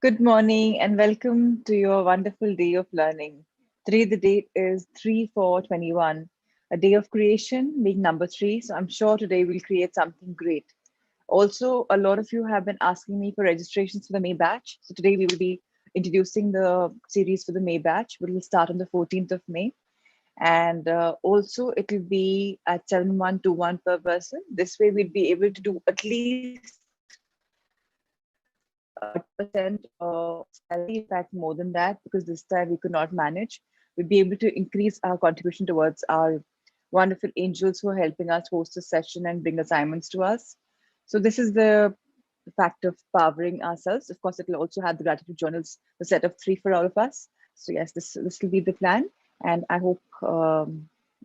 Good morning and welcome to your wonderful day of learning. Today, the date is 3/4/21, a day of creation, being number three. So, I'm sure today we'll create something great. Also, a lot of you have been asking me for registrations for the May batch. So, today we will be introducing the series for the May batch. We will start on the 14th of May. And also, it will be at 7121 per person. This way, we'll be able to do at least 20% of salary, in fact, more than that, because this time we could not manage. We'll be able to increase our contribution towards our wonderful angels who are helping us host the session and bring assignments to us. So this is the fact of powering ourselves. Of course, it will also have the gratitude journals, the set of three for all of us. So yes, this will be the plan, and I hope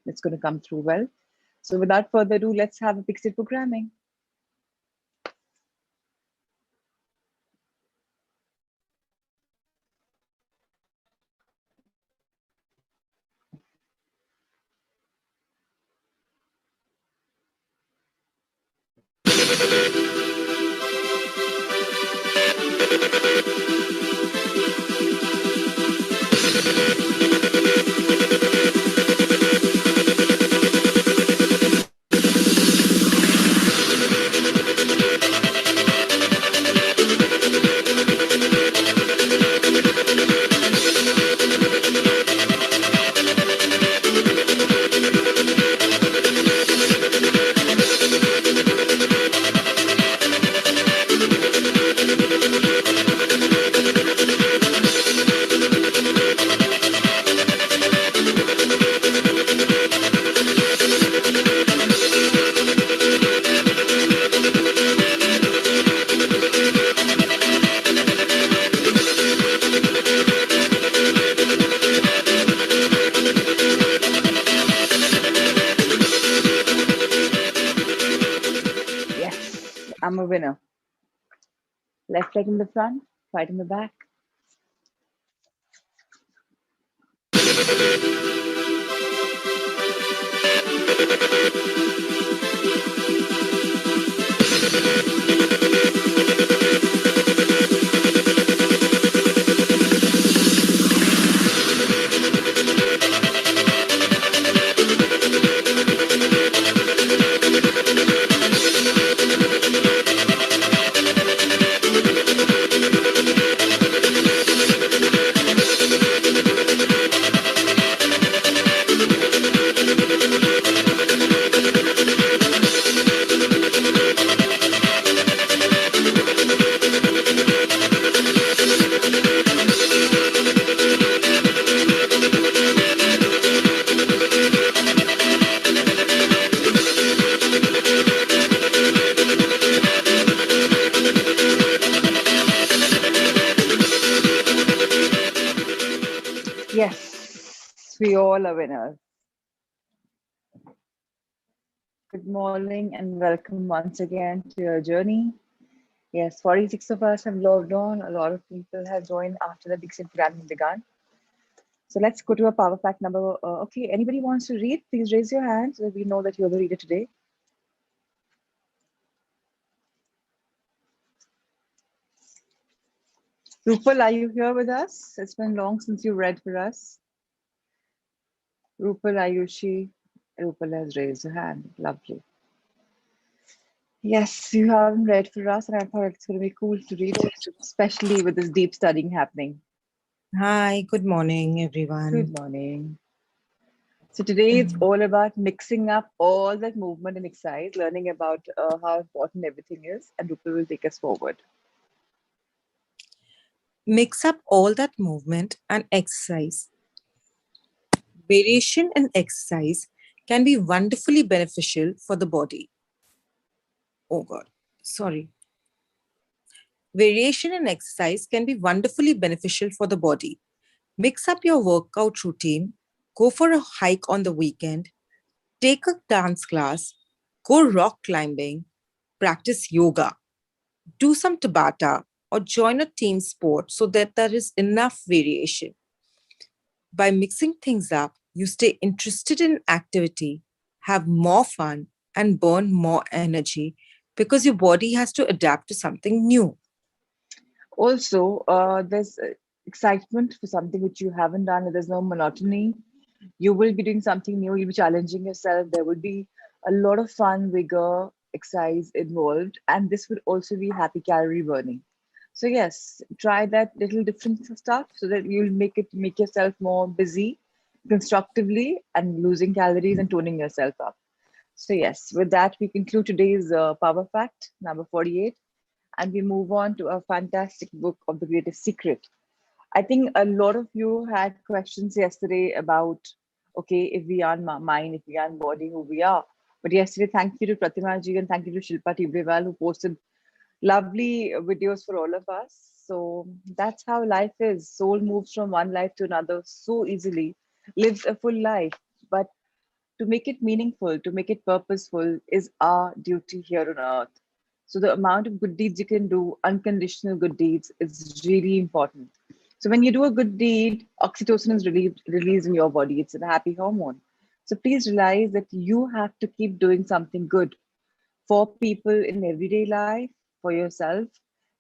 it's going to come through well. So without further ado, let's have a Pixel programming. Yes, I'm a winner. Left leg in the front, right in the back. Yes, we all are winners. Good morning and welcome once again to your journey. Yes, 46 of us have logged on. A lot of people have joined after the Big programming began. So let's go to a power pack number. Okay, anybody wants to read? Please raise your hand so that we know that you're the reader today. Rupal, are you here with us? It's been long since you read for us. Rupal, Ayushi. Rupal has raised her hand. Lovely. Yes, you haven't read for us, and I thought it's going to be cool to read, especially with this deep studying happening. Hi, good morning, everyone. Good morning. So today it's all about mixing up all that movement and exercise, learning about how important everything is, and Rupal will take us forward. Mix up all that movement and exercise. Variation in exercise can be wonderfully beneficial for the body. Oh God, sorry. Variation in exercise can be wonderfully beneficial for the body. Mix up your workout routine, go for a hike on the weekend, take a dance class, go rock climbing, practice yoga, do some Tabata, or join a team sport so that there is enough variation. By mixing things up, you stay interested in activity, have more fun, and burn more energy because your body has to adapt to something new. Also, there's excitement for something which you haven't done. There's no monotony. You will be doing something new. You'll be challenging yourself. There will be a lot of fun, vigor, exercise involved, and this will also be happy calorie burning. So yes, try that little different stuff so that you'll make yourself more busy constructively and losing calories and toning yourself up. So yes, with that we conclude today's power fact number 48, and we move on to a fantastic book of the greatest secret. I think a lot of you had questions yesterday about, okay, if we aren't mind, if we aren't body, who we are. But yesterday, thank you to Pratima ji and thank you to Shilpa Tibrewal who posted lovely videos for all of us. So that's how life is. Soul moves from one life to another so easily, lives a full life. But to make it meaningful, to make it purposeful, is our duty here on earth. So the amount of good deeds you can do, unconditional good deeds, is really important. So when you do a good deed, oxytocin is released in your body. It's a happy hormone. So please realize that you have to keep doing something good for people in everyday life, for yourself,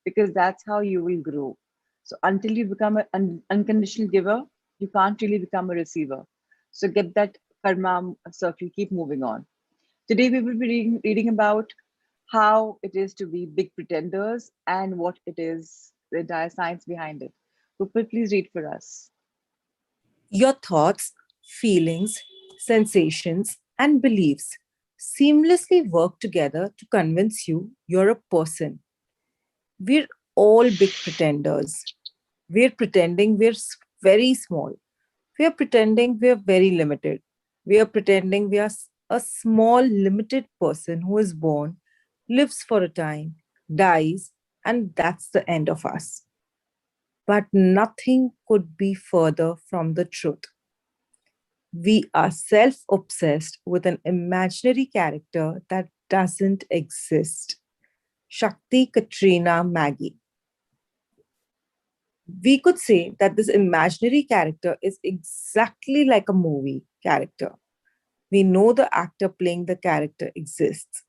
because that's how you will grow. So until you become an unconditional giver, you can't really become a receiver. So get that karma circle, keep moving on. Today we will be reading about how it is to be big pretenders and what it is, the entire science behind it. Upal, please read for us. Your thoughts, feelings, sensations, and beliefs seamlessly work together to convince you you're a person. We're all big pretenders. We're pretending very small. We are pretending we are very limited. We are pretending we are a small, limited person who is born, lives for a time, dies, and that's the end of us. But nothing could be further from the truth. We are self obsessed with an imaginary character that doesn't exist. Shakti, Katrina, Maggie. We could say that this imaginary character is exactly like a movie character. We know the actor playing the character exists,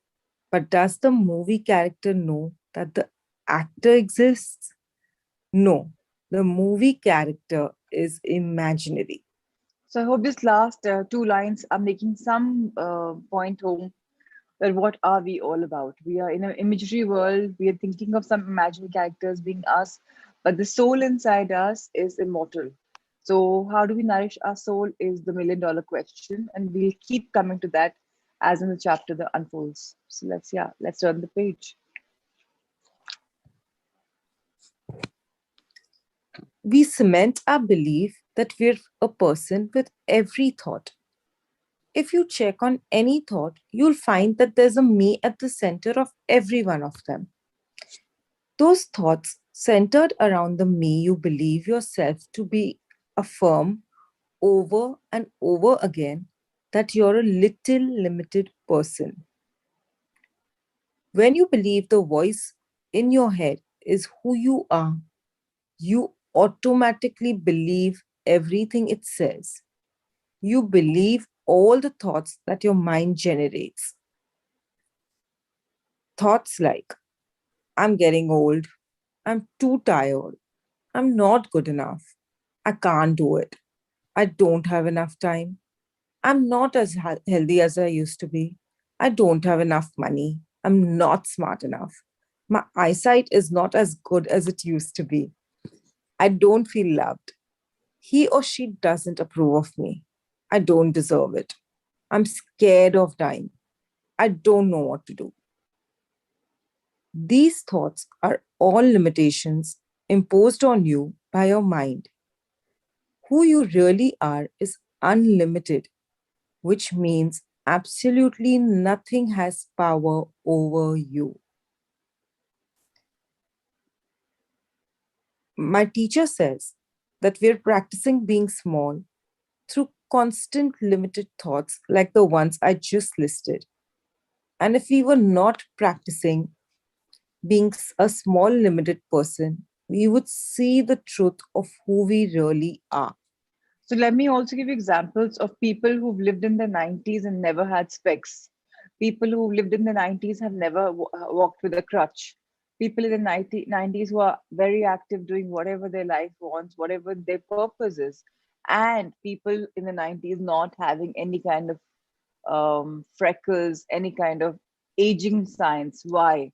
but does the movie character know that the actor exists? No, the movie character is imaginary. So I hope this last two lines are making some point home that what are we all about? We are in an imagery world. We are thinking of some imaginary characters being us, but the soul inside us is immortal. So how do we nourish our soul is the million-dollar question, and we'll keep coming to that as in the chapter that unfolds. So let's turn the page. We cement our belief that we're a person with every thought. If you check on any thought, you'll find that there's a me at the center of every one of them. Those thoughts centered around the me you believe yourself to be affirm over and over again that you're a little limited person. When you believe the voice in your head is who you are, you automatically believe everything it says. You believe all the thoughts that your mind generates. Thoughts like, I'm getting old, I'm too tired, I'm not good enough, I can't do it, I don't have enough time, I'm not as healthy as I used to be, I don't have enough money, I'm not smart enough, my eyesight is not as good as it used to be, I don't feel loved, he or she doesn't approve of me, I don't deserve it, I'm scared of dying, I don't know what to do. These thoughts are all limitations imposed on you by your mind. Who you really are is unlimited, which means absolutely nothing has power over you. My teacher says that we're practicing being small through constant limited thoughts like the ones I just listed. And if we were not practicing being a small limited person, we would see the truth of who we really are. So let me also give you examples of people who've lived in the 90s and never had specs. People who lived in the 90s have never walked with a crutch. People in the 90s who are very active doing whatever their life wants, whatever their purpose is, and people in the 90s not having any kind of freckles, any kind of aging signs. Why?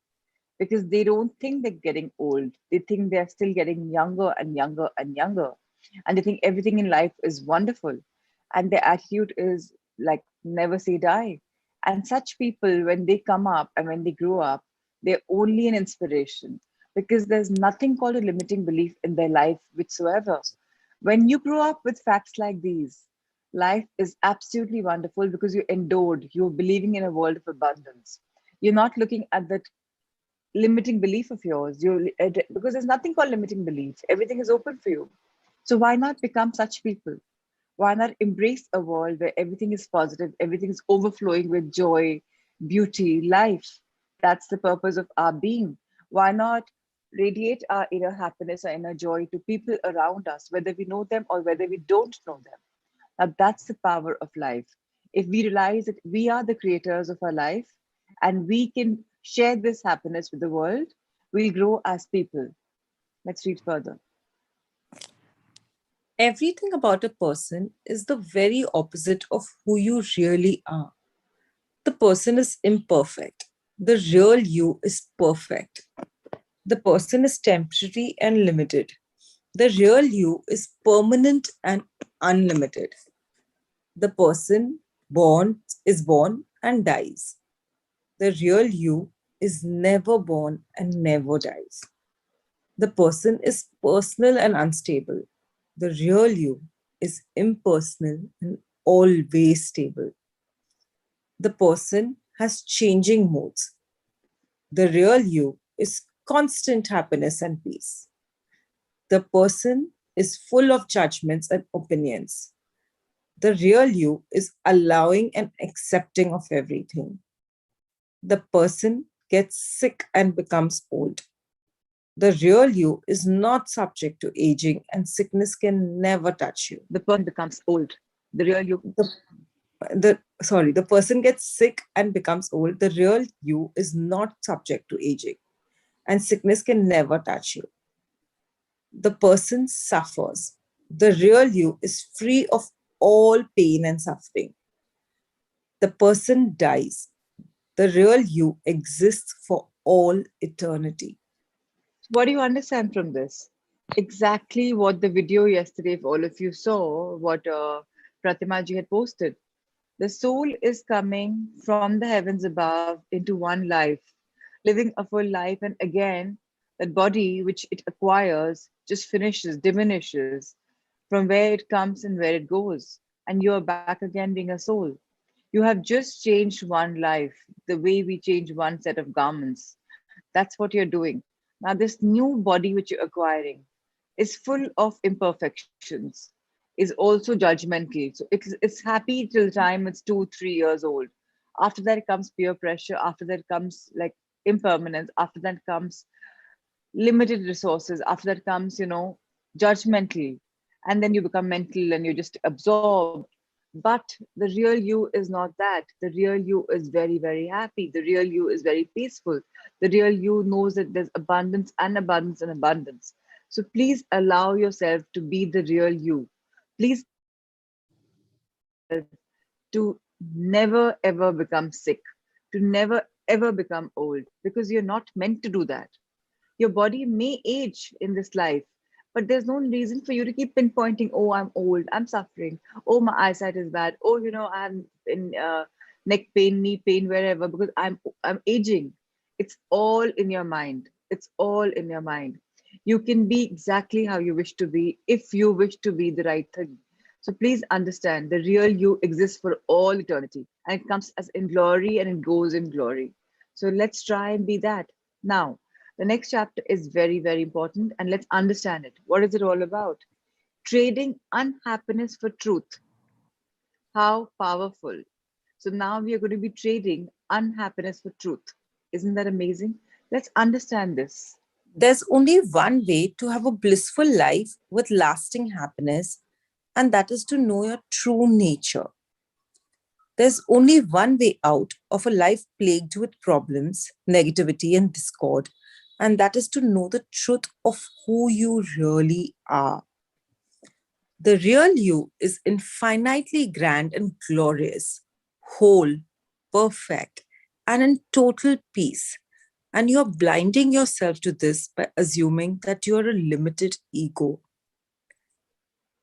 Because they don't think they're getting old. They think they're still getting younger and younger and younger. And they think everything in life is wonderful. And their attitude is like, never say die. And such people, when they come up and when they grow up, they're only an inspiration because there's nothing called a limiting belief in their life whatsoever. When you grow up with facts like these, life is absolutely wonderful because you're endured, you're believing in a world of abundance. You're not looking at that limiting belief of yours. Because there's nothing called limiting belief. Everything is open for you. So why not become such people? Why not embrace a world where everything is positive, everything is overflowing with joy, beauty, life? That's the purpose of our being. Why not radiate our inner happiness or inner joy to people around us, whether we know them or whether we don't know them? Now, that's the power of life. If we realize that we are the creators of our life and we can share this happiness with the world, we'll grow as people. Let's read further. Everything about a person is the very opposite of who you really are. The person is imperfect. The real you is perfect. The person is temporary and limited. The real you is permanent and unlimited. The person born and dies. The real you is never born and never dies. The person is personal and unstable. The real you is impersonal and always stable. The person has changing moods. The real you is constant happiness and peace. The person is full of judgments and opinions. The real you is allowing and accepting of everything. The person gets sick and becomes old. The real you is not subject to aging and sickness can never touch you. The person becomes old. The real you. The person gets sick and becomes old. The real you is not subject to aging and sickness can never touch you. The person suffers. The real you is free of all pain and suffering. The person dies. The real you exists for all eternity. What do you understand from this? Exactly what the video yesterday, if all of you saw, what Pratima ji had posted. The soul is coming from the heavens above into one life, living a full life, and again, that body which it acquires just finishes, diminishes from where it comes and where it goes. And you are back again being a soul. You have just changed one life, the way we change one set of garments. That's what you're doing. Now, this new body which you're acquiring is full of imperfections, is also judgmental. So it's happy till the time it's 2, 3 years old. After that comes peer pressure. After that comes like impermanence. After that comes limited resources. After that comes, judgmental. And then you become mental and you're just absorbed. But the real you is not that. The real you is very, very happy. The real you is very peaceful. The real you knows that there's abundance and abundance and abundance. So please allow yourself to be the real you. Please to never ever become sick, to never ever become old, because you're not meant to do that. Your body may age in this life, but there's no reason for you to keep pinpointing, oh, I'm old, I'm suffering, oh, my eyesight is bad, oh, I'm in neck pain, knee pain, wherever, because I'm aging. It's all in your mind. It's all in your mind. You can be exactly how you wish to be if you wish to be the right thing. So please understand the real you exists for all eternity and it comes as in glory and it goes in glory. So let's try and be that. Now, the next chapter is very, very important and let's understand it. What is it all about? Trading unhappiness for truth. How powerful. So now we are going to be trading unhappiness for truth. Isn't that amazing? Let's understand this. There's only one way to have a blissful life with lasting happiness, and that is to know your true nature. There's only one way out of a life plagued with problems, negativity, and discord, and that is to know the truth of who you really are. The real you is infinitely grand and glorious, whole, perfect, and in total peace. And you're blinding yourself to this by assuming that you're a limited ego.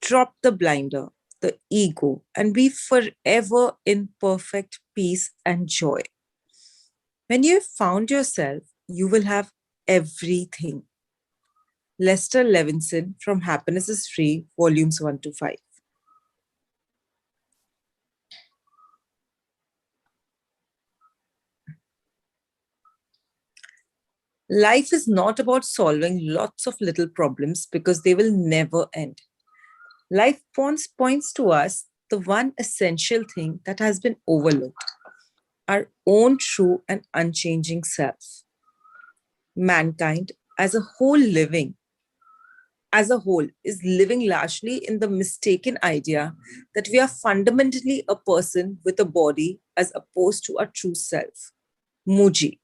Drop the blinder, the ego, and be forever in perfect peace and joy. When you've found yourself, you will have everything. Lester Levinson from Happiness is Free, Volumes 1 to 5. Life is not about solving lots of little problems because they will never end. Life points to us the one essential thing that has been overlooked, our own true and unchanging self. Mankind as a whole is living largely in the mistaken idea that we are fundamentally a person with a body as opposed to our true self. Muji.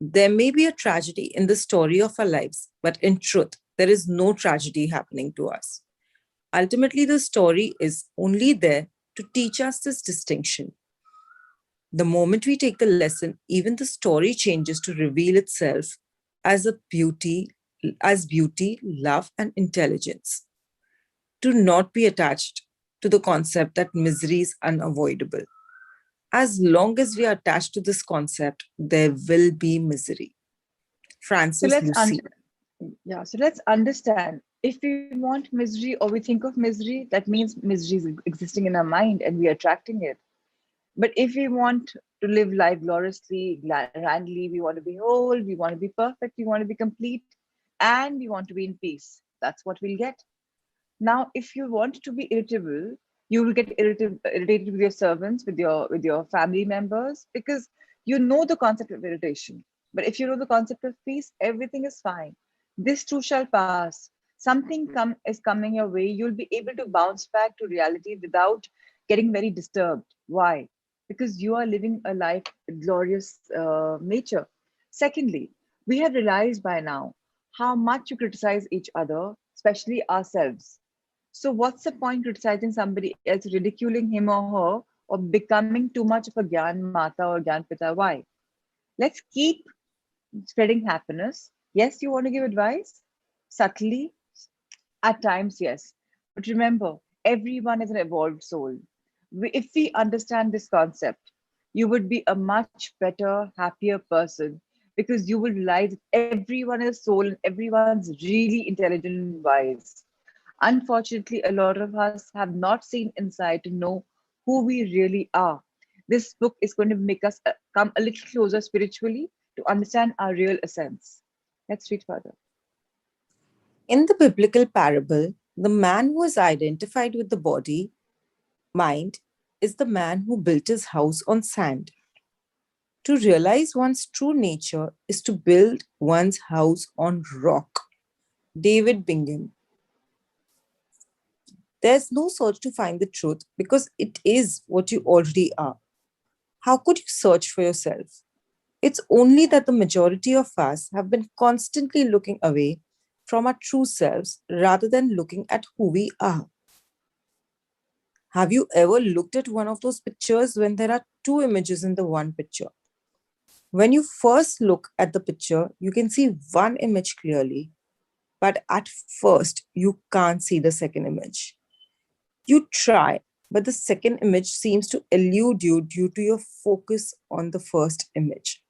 There may be a tragedy in the story of our lives, but in truth, there is no tragedy happening to us. Ultimately, the story is only there to teach us this distinction. The moment we take the lesson, even the story changes to reveal itself as beauty, love, and intelligence. Do not be attached to the concept that misery is unavoidable. As long as we are attached to this concept, there will be misery. So Francis Lucy. so let's understand. If we want misery or we think of misery, that means misery is existing in our mind and we are attracting it. But if we want to live life gloriously, grandly, we want to be whole, we want to be perfect, we want to be complete, and we want to be in peace. That's what we'll get. Now, if you want to be irritable, you will get irritated with your servants, with your family members, because you know the concept of irritation. But if you know the concept of peace, everything is fine. This too shall pass. Something is coming your way. You'll be able to bounce back to reality without getting very disturbed. Why? Because you are living a life with glorious nature. Secondly, we have realized by now how much you criticize each other, especially ourselves. So, what's the point criticizing somebody else, ridiculing him or her, or becoming too much of a Gyan Mata or Gyan Pita? Why? Let's keep spreading happiness. Yes, you want to give advice subtly, at times, yes. But remember, everyone is an evolved soul. If we understand this concept, you would be a much better, happier person because you will realize that everyone is soul and everyone's really intelligent and wise. Unfortunately, a lot of us have not seen inside to know who we really are. This book is going to make us come a little closer spiritually to understand our real essence. Let's read further. In the biblical parable, the man who is identified with the body, mind, is the man who built his house on sand. To realize one's true nature is to build one's house on rock. David Bingham. There's no search to find the truth because it is what you already are. How could you search for yourself? It's only that the majority of us have been constantly looking away from our true selves rather than looking at who we are. Have you ever looked at one of those pictures when there are two images in the one picture? When you first look at the picture, you can see one image clearly, but at first you can't see the second image. You try, but the second image seems to elude you due to your focus on the first image.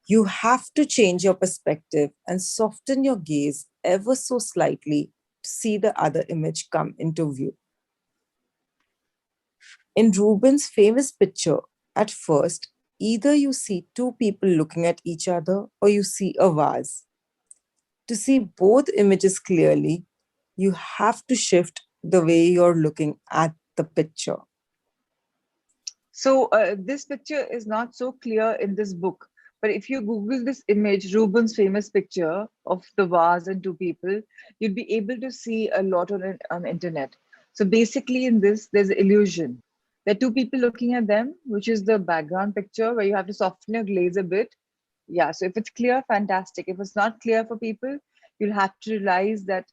You have to change your perspective and soften your gaze ever so slightly to see the other image come into view. In Rubens' famous picture, at first, either you see two people looking at each other or you see a vase. To see both images clearly, you have to shift the way you're looking at the picture. So this picture is not so clear in this book, but if you Google this image, Rubens' famous picture of the vase and two people, you'd be able to see a lot on internet. So basically, in this, there's illusion. There are two people looking at them, which is the background picture where you have to soften your glaze a bit. Yeah, so if it's clear, fantastic. If it's not clear for people, you'll have to realize that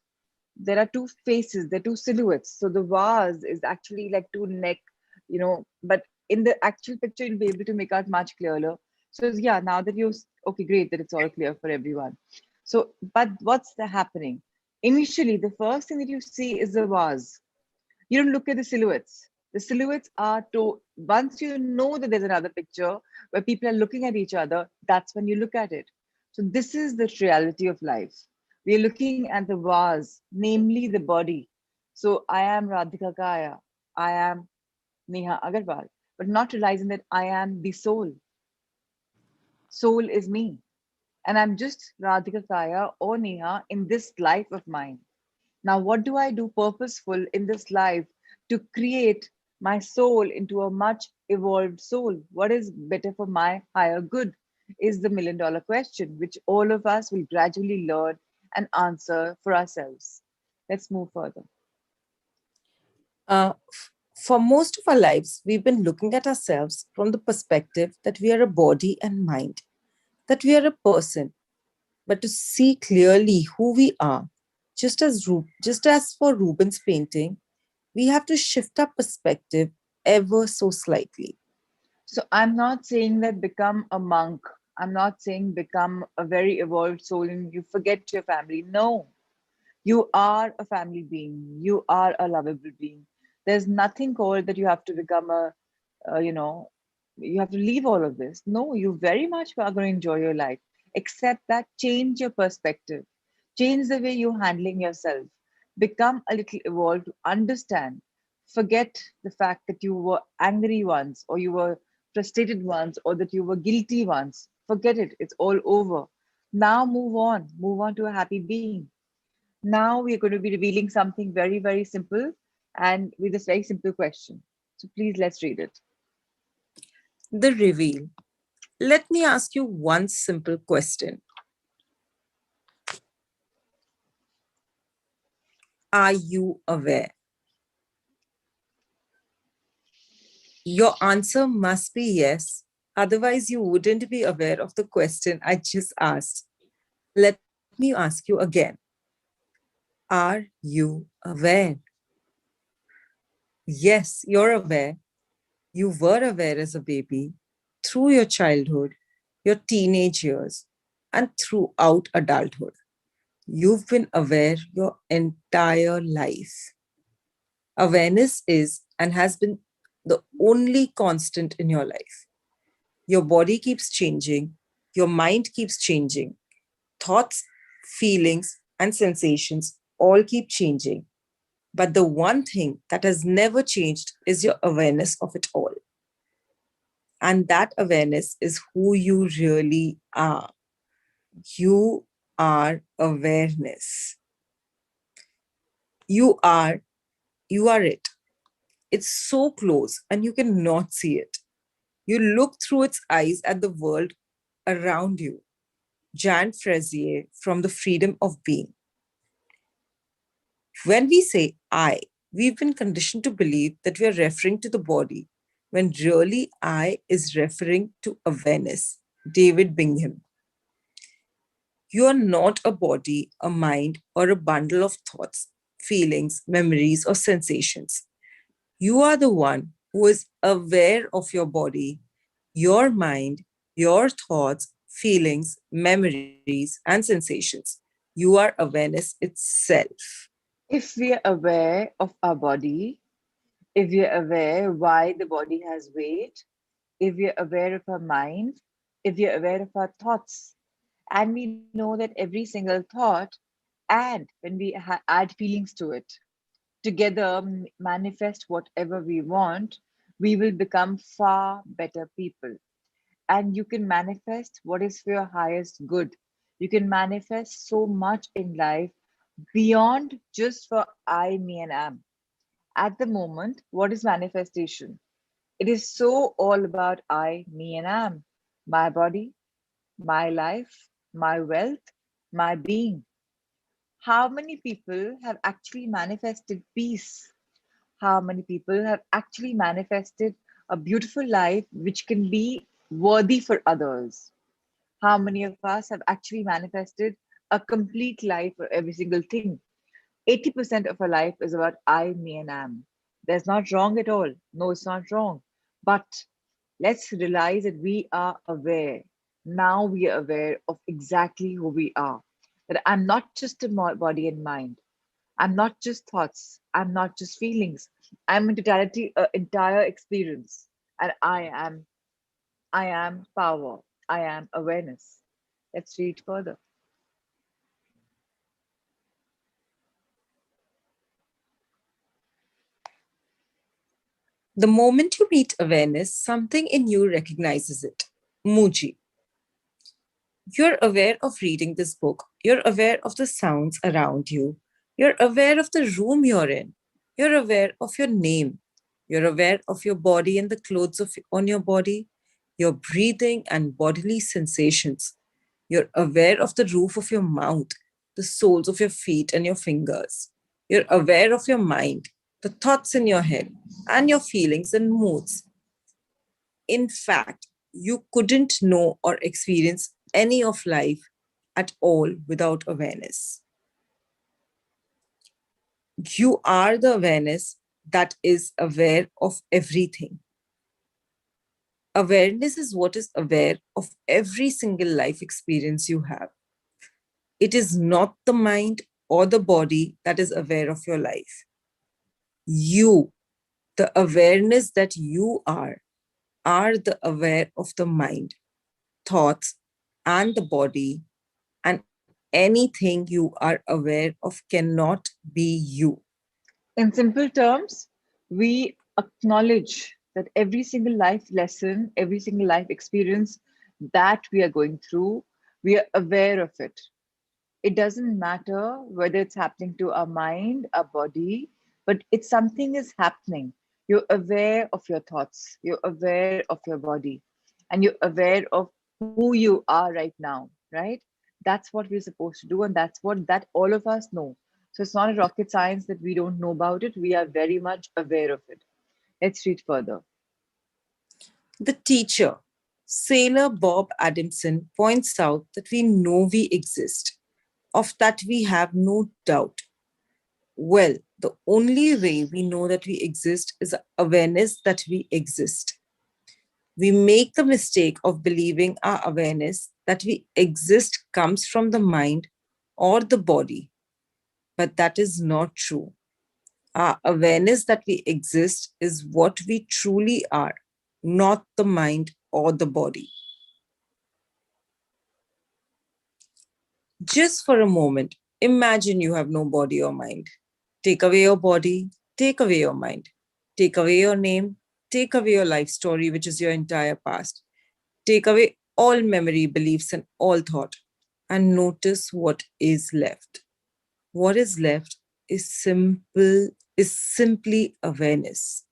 there are two faces, there are two silhouettes. So the vase is actually like two neck, but in the actual picture, you'll be able to make out much clearer. So yeah, now that okay, great that it's all clear for everyone. So, but what's the happening? Initially, the first thing that you see is the vase. You don't look at the silhouettes. The silhouettes are to once you know that there's another picture where people are looking at each other, that's when you look at it. So this is the reality of life. We are looking at the vase, namely the body. So I am Radhika Kaya, I am Neha Agarwal, but not realizing that I am the soul. Soul is me. And I'm just Radhika Kaya or Neha in this life of mine. Now, what do I do purposeful in this life to create my soul into a much evolved soul? What is better for my higher good? Is the million dollar question, which all of us will gradually learn and answer for ourselves. Let's move further. For most of our lives, we've been looking at ourselves from the perspective that we are a body and mind, that we are a person. But to see clearly who we are, just as for Rubens' painting, we have to shift our perspective ever so slightly. So I'm not saying that become a monk. I'm not saying become a very evolved soul and you forget your family. No, you are a family being. You are a lovable being. There's nothing called that you have to become uh, you know, you have to leave all of this. No, you very much are going to enjoy your life. Except that change your perspective, change the way you're handling yourself, become a little evolved, understand, forget the fact that you were angry once, or you were frustrated once, or that you were guilty once. Forget it. It's all over. Now move on to a happy being. Now we're going to be revealing something very, very simple and with this very simple question. So please let's read it. The reveal. Let me ask you one simple question. Are you aware? Your answer must be yes. Otherwise, you wouldn't be aware of the question I just asked. Let me ask you again. Are you aware? Yes, you're aware. You were aware as a baby, through your childhood, your teenage years, and throughout adulthood. You've been aware your entire life. Awareness is and has been the only constant in your life. Your body keeps changing, your mind keeps changing, thoughts, feelings, and sensations all keep changing. But the one thing that has never changed is your awareness of it all. And that awareness is who you really are. You are awareness. You are, you are it. It's so close and you cannot see it. You look through its eyes at the world around you. Jean Frazier from The Freedom of Being. When we say I, we've been conditioned to believe that we are referring to the body, when really I is referring to awareness. David Bingham. You are not a body, a mind, or a bundle of thoughts, feelings, memories, or sensations. You are the one who is aware of your body, your mind, your thoughts, feelings, memories, and sensations. You are awareness itself. If we are aware of our body, if we are aware why the body has weight, if we are aware of our mind, if we are aware of our thoughts, and we know that every single thought, and when we add feelings to it, together manifest whatever we want, we will become far better people. And you can manifest what is for your highest good. You can manifest so much in life beyond just for I, me, and am. At the moment, what is manifestation? It is so all about I, me, and am. My body, my life, my wealth, my being. How many people have actually manifested peace? How many people have actually manifested a beautiful life which can be worthy for others? How many of us have actually manifested a complete life for every single thing? 80% of our life is about I, me, and am. That's not wrong at all. No, it's not wrong. But let's realize that we are aware. Now we are aware of exactly who we are. That I'm not just a body and mind. I'm not just thoughts. I'm not just feelings. I'm in totality, an entire experience. And I am power. I am awareness. Let's read further. The moment you meet awareness, something in you recognizes it. Muji. You're aware of reading this book. You're aware of the sounds around you. You're aware of the room you're in. You're aware of your name. You're aware of your body and the clothes on your body, your breathing and bodily sensations. You're aware of the roof of your mouth, the soles of your feet and your fingers. You're aware of your mind, the thoughts in your head, and your feelings and moods. In fact, you couldn't know or experience any of life at all without awareness. You are the awareness that is aware of everything. Awareness is what is aware of every single life experience you have. It is not the mind or the body that is aware of your life. You, the awareness that you are the aware of the mind, thoughts, and the body, and anything you are aware of cannot be you. In simple terms, we acknowledge that every single life lesson, every single life experience that we are going through, we are aware of it. It doesn't matter whether it's happening to our mind, our body, but it's something is happening. You're aware of your thoughts, you're aware of your body, and you're aware of who you are right now, right? That's what we're supposed to do, and that's what that all of us know. So it's not a rocket science that we don't know about it. We are very much aware of it. Let's read further. The teacher, Sailor Bob Adamson, points out that we know we exist, of that we have no doubt. Well, the only way we know that we exist is awareness that we exist. We make the mistake of believing our awareness that we exist comes from the mind or the body, but that is not true. Our awareness that we exist is what we truly are, not the mind or the body. Just for a moment, imagine you have no body or mind. Take away your body, take away your mind, take away your name, take away your life story, which is your entire past. Take away all memory, beliefs, and all thought, and notice what is left. What is left is simply awareness.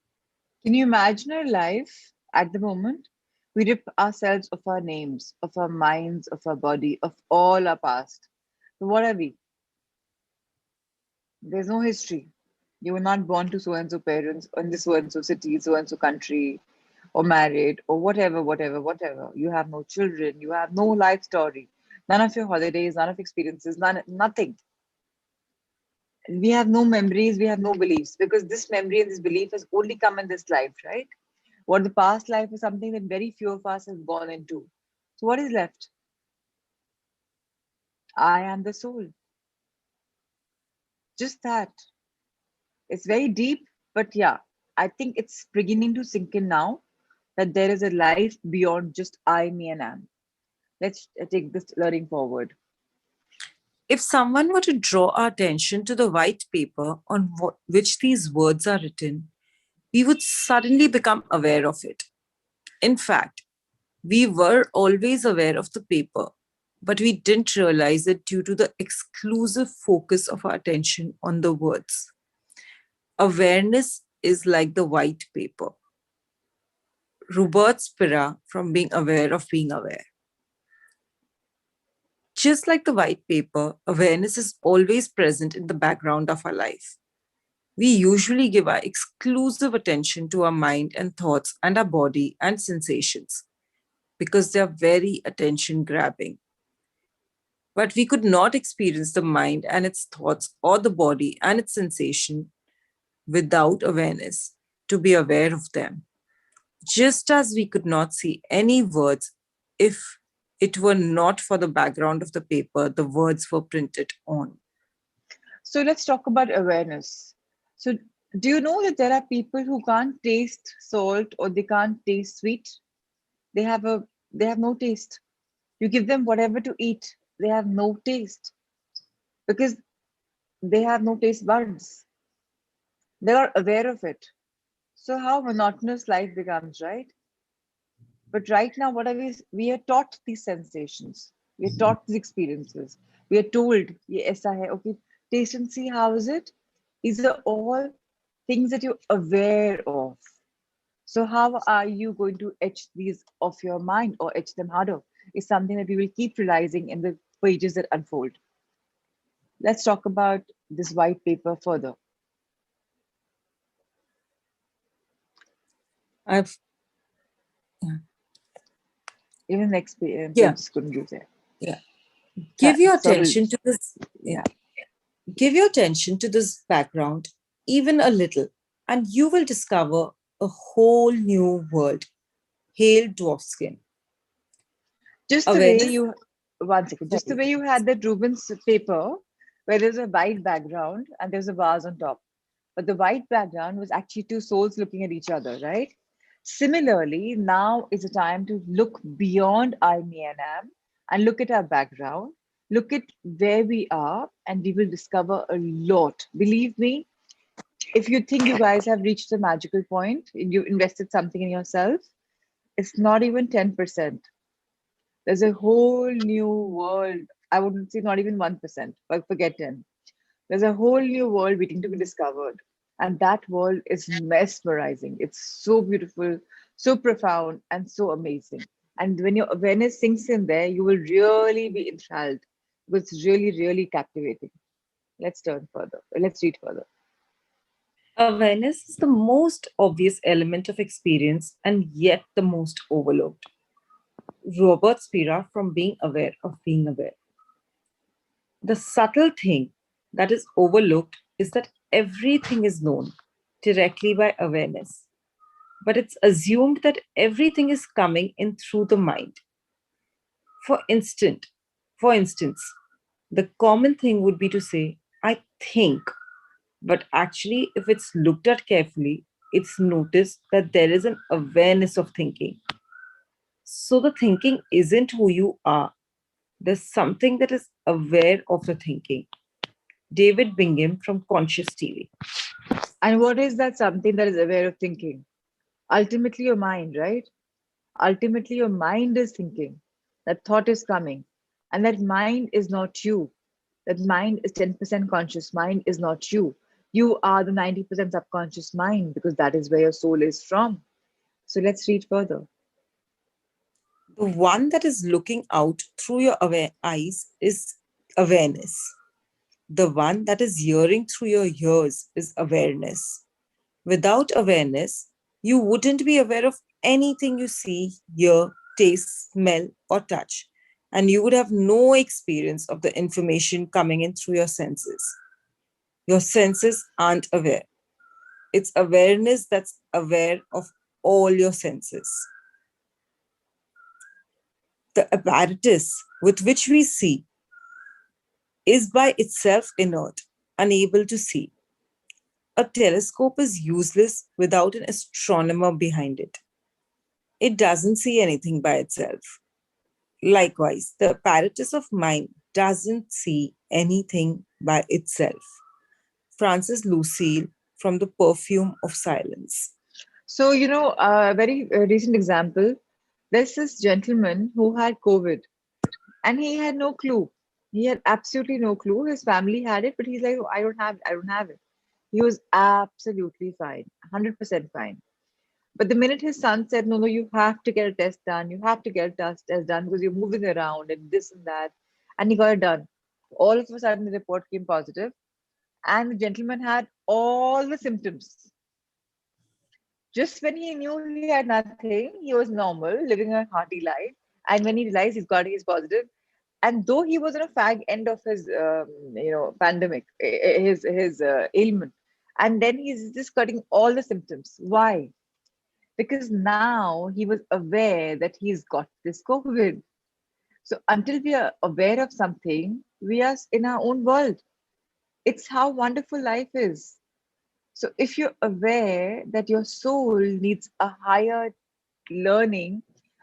Can you imagine our life at the moment? We rip ourselves of our names, of our minds, of our body, of all our past. So, what are we? There's no history. You were not born to so and so parents in this so and so city, so and so country, or married, or whatever, whatever, whatever. You have no children, you have no life story, none of your holidays, none of experiences, nothing. We have no memories, we have no beliefs because this memory and this belief has only come in this life, right? What the past life is something that very few of us have gone into. So, what is left? I am the soul. Just that. It's very deep, but yeah, I think it's beginning to sink in now that there is a life beyond just I, me, and am. Let's take this learning forward. If someone were to draw our attention to the white paper on which these words are written, we would suddenly become aware of it. In fact, we were always aware of the paper, but we didn't realize it due to the exclusive focus of our attention on the words. Awareness is like the white paper. Robert Spira from being aware of being aware. Just like the white paper, awareness is always present in the background of our life. We usually give our exclusive attention to our mind and thoughts and our body and sensations. because they are very attention grabbing. But we could not experience the mind and its thoughts or the body and its sensation without awareness to be aware of them. Just as we could not see any words if it were not for the background of the paper the words were printed on. So let's talk about awareness. So do you know that there are people who can't taste salt or they can't taste sweet? They have a they have no taste. You give them whatever to eat, they have no taste because they have no taste buds. They are aware of it. So how monotonous life becomes, right? But right now, what are we are taught these sensations. We are taught these experiences. We are told, yes, I have, okay, taste and see how is it? These are all things that you're aware of. So how are you going to etch these off your mind or etch them harder? Is something that we will keep realizing in the pages that unfold. Let's talk about this white paper further. I've Even next yeah, page couldn't use it. yeah. Give your Subtle. attention to this. Yeah. Yeah. Give your attention to this background, even a little, and you will discover a whole new world. Hail dwarf skin. Just the way Awareness. you, one second, just the Sorry. way you had that Rubens paper where there's a white background and there's a vase on top. But the white background was actually two souls looking at each other, right? Similarly, now is the time to look beyond I, me, and am and look at our background, look at where we are, and we will discover a lot. Believe me, if you think you guys have reached the magical point, you invested something in yourself, it's not even 10%. There's a whole new world. I wouldn't say not even 1%, but forget 10. There's a whole new world waiting to be discovered. And that world is mesmerizing. It's so beautiful, so profound, and so amazing. And when your awareness sinks in there, you will really be enthralled. It's really, really captivating. Let's turn further. Let's read further. Awareness is the most obvious element of experience and yet the most overlooked. Robert Spira from being aware of being aware. The subtle thing that is overlooked is that everything is known directly by awareness, but it's assumed that everything is coming in through the mind. For instance, for instance, the common thing would be to say, I think, but actually, if it's looked at carefully, it's noticed that there is an awareness of thinking. So the thinking isn't who you are. There's something that is aware of the thinking. David Bingham from Conscious TV. And what is that something that is aware of thinking? Ultimately, your mind, right? Ultimately, your mind is thinking. That thought is coming. And that mind is not you. That mind is 10% conscious mind is not you. You are the 90% subconscious mind because that is where your soul is from. So let's read further. The one that is looking out through your eyes is awareness. The one that is hearing through your ears is awareness. Without awareness, you wouldn't be aware of anything you see, hear, taste, smell, or touch. And you would have no experience of the information coming in through your senses. Your senses aren't aware. It's awareness that's aware of all your senses. The apparatus with which we see is by itself inert, unable to see. A telescope is useless without an astronomer behind it. It doesn't see anything by itself. Likewise, the apparatus of mind doesn't see anything by itself. Francis Lucille from The Perfume of Silence. So, a very recent example. There's this gentleman who had COVID and he had no clue. He had absolutely no clue. His family had it, but he's like, oh, I don't have it. He was absolutely fine, 100% fine. But the minute his son said, no, no, you have to get a test done, you have to get a test done because you're moving around and this and that, and he got it done. All of a sudden, the report came positive, and the gentleman had all the symptoms. Just when he knew he had nothing, he was normal, living a hearty life. And when he realized he's positive, and though he was on a fag end of his, pandemic, his ailment, and then he's just cutting all the symptoms. Why? Because now he was aware that he's got this COVID. So until we are aware of something, we are in our own world. It's how wonderful life is. So if you're aware that your soul needs a higher learning,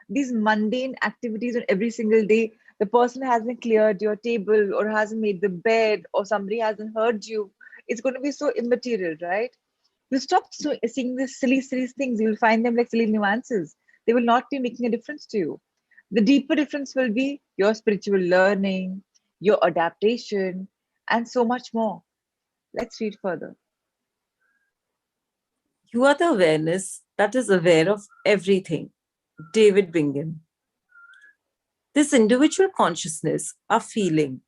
these mundane activities on every single day, the person hasn't cleared your table or hasn't made the bed or somebody hasn't heard you, it's going to be so immaterial, right? You stop seeing these silly things. You'll find them like silly nuances. They will not be making a difference to you. The deeper difference will be your spiritual learning, your adaptation, and so much more. Let's read further. You are the awareness that is aware of everything. David Bingham. This individual consciousness, a feeling.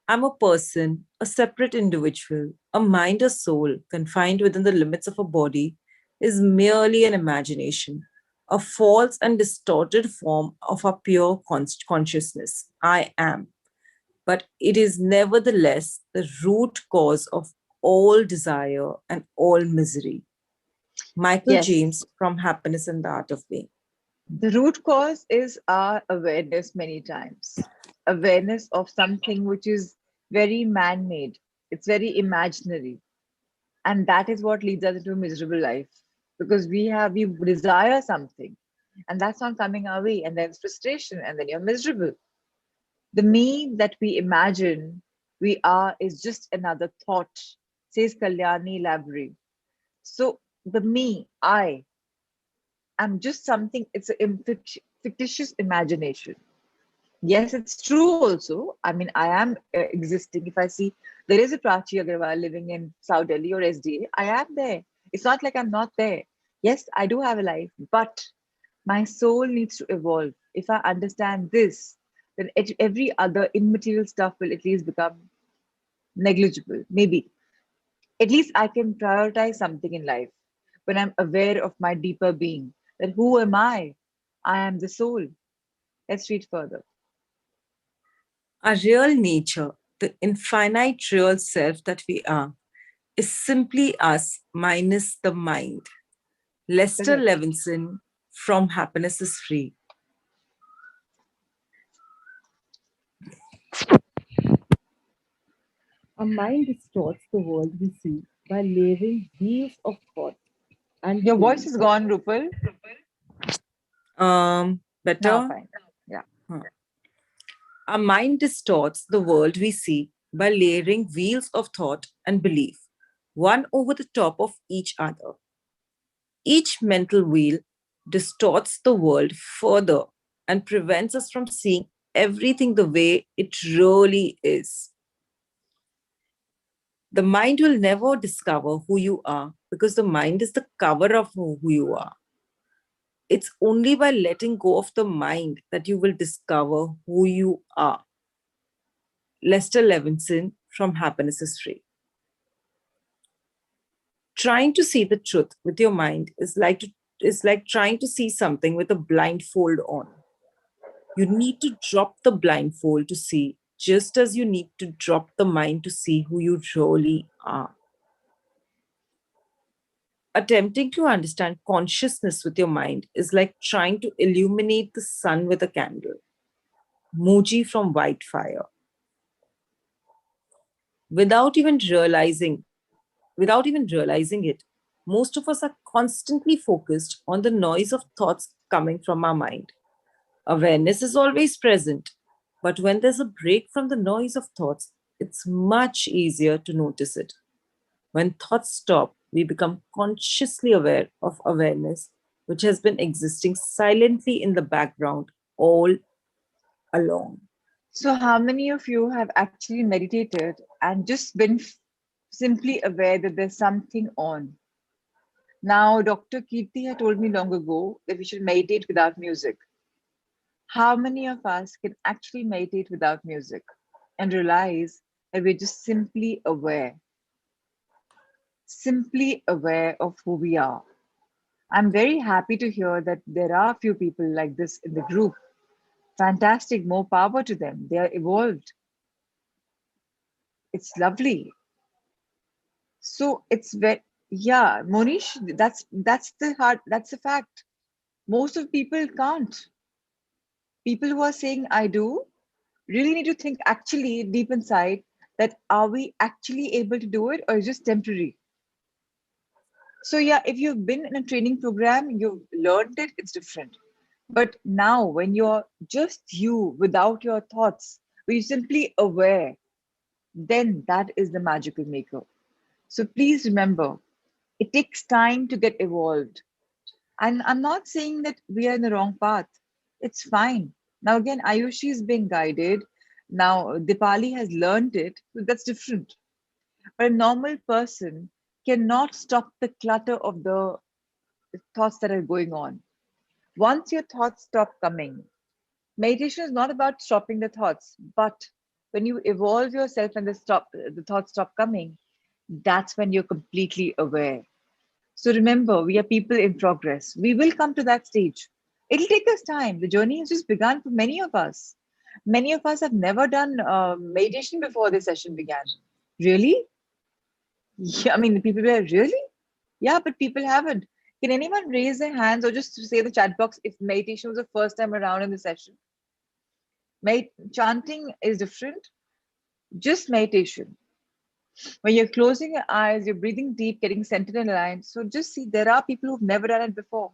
I'm a person, a separate individual, a mind or soul confined within the limits of a body, is merely an imagination, a false and distorted form of our pure consciousness. I am. But it is nevertheless the root cause of all desire and all misery. Michael Yes, James from Happiness and the Art of Being. the root cause is our awareness many times. Awareness of something which is very man made, it's very imaginary. And that is what leads us into a miserable life because we desire something and that's not coming our way. And there's frustration and then you're miserable. The me that we imagine we are is just another thought, says Kalyani Labri. So the me, I'm just something, it's a fictitious imagination. Yes, it's true also. I mean, I am existing. If I see there is a Prachi Agarwal living in South Delhi or SDA, I am there. It's not like I'm not there. Yes, I do have a life, but my soul needs to evolve. If I understand this, then every other immaterial stuff will at least become negligible. Maybe. At least I can prioritize something in life when I'm aware of my deeper being. That who am I? I am the soul. Let's read further. Our real nature, the infinite real self that we are, is simply us minus the mind. Lester Correct. Levinson from Happiness is Free. Our mind distorts the world we see by layering wheels of thought and Your voice belief. is gone, Rupal. Now, Better. fine. Yeah. Huh. Our mind distorts the world we see by layering wheels of thought and belief, one over the top of each other. Each mental wheel distorts the world further and prevents us from seeing everything the way it really is. The mind will never discover who you are because the mind is the cover of who you are. It's only by letting go of the mind that you will discover who you are. Lester Levinson from Happiness is Free. Trying to see the truth with your mind is like trying to see something with a blindfold on. You need to drop the blindfold to see, just as you need to drop the mind to see who you really are. Attempting to understand consciousness with your mind is like trying to illuminate the sun with a candle. Muji from Whitefire. Without even realizing, without even realizing it, most of us are constantly focused on the noise of thoughts coming from our mind. Awareness is always present, but when there's a break from the noise of thoughts, it's much easier to notice it. When thoughts stop, we become consciously aware of awareness, which has been existing silently in the background all along. So, how many of you have actually meditated and just been simply aware that there's something on? Now, Dr. Kirti had told me long ago that we should meditate without music. How many of us can actually meditate without music and realize that we're just simply aware of who we are? I'm very happy to hear that there are a few people like this in the group. Fantastic, more power to them. They are evolved. It's lovely. So it's very, yeah, Monish, that's the hard, that's the fact. Most of people can't. People who are saying I do really need to think actually deep inside that are we actually able to do it or is it just temporary? So yeah, if you've been in a training program, you've learned it, it's different. But now when you're just you without your thoughts, when you're simply aware, then that is the magical maker. So please remember, it takes time to get evolved. And I'm not saying that we are in the wrong path. It's fine. Now again, Ayushi is being guided. Now Dipali has learned it. So that's different. But a normal person cannot stop the clutter of the thoughts that are going on. Once your thoughts stop coming, meditation is not about stopping the thoughts, but when you evolve yourself and the thoughts stop coming, that's when you're completely aware. So remember, we are people in progress. We will come to that stage. It'll take us time. The journey has just begun for many of us. Many of us have never done meditation before this session began. Really? Yeah, I mean, the people were really? Yeah, but people haven't. Can anyone raise their hands or just say in the chat box if meditation was the first time around in the session? Chanting is different. Just meditation. When you're closing your eyes, you're breathing deep, getting centered and aligned. So just see, there are people who've never done it before.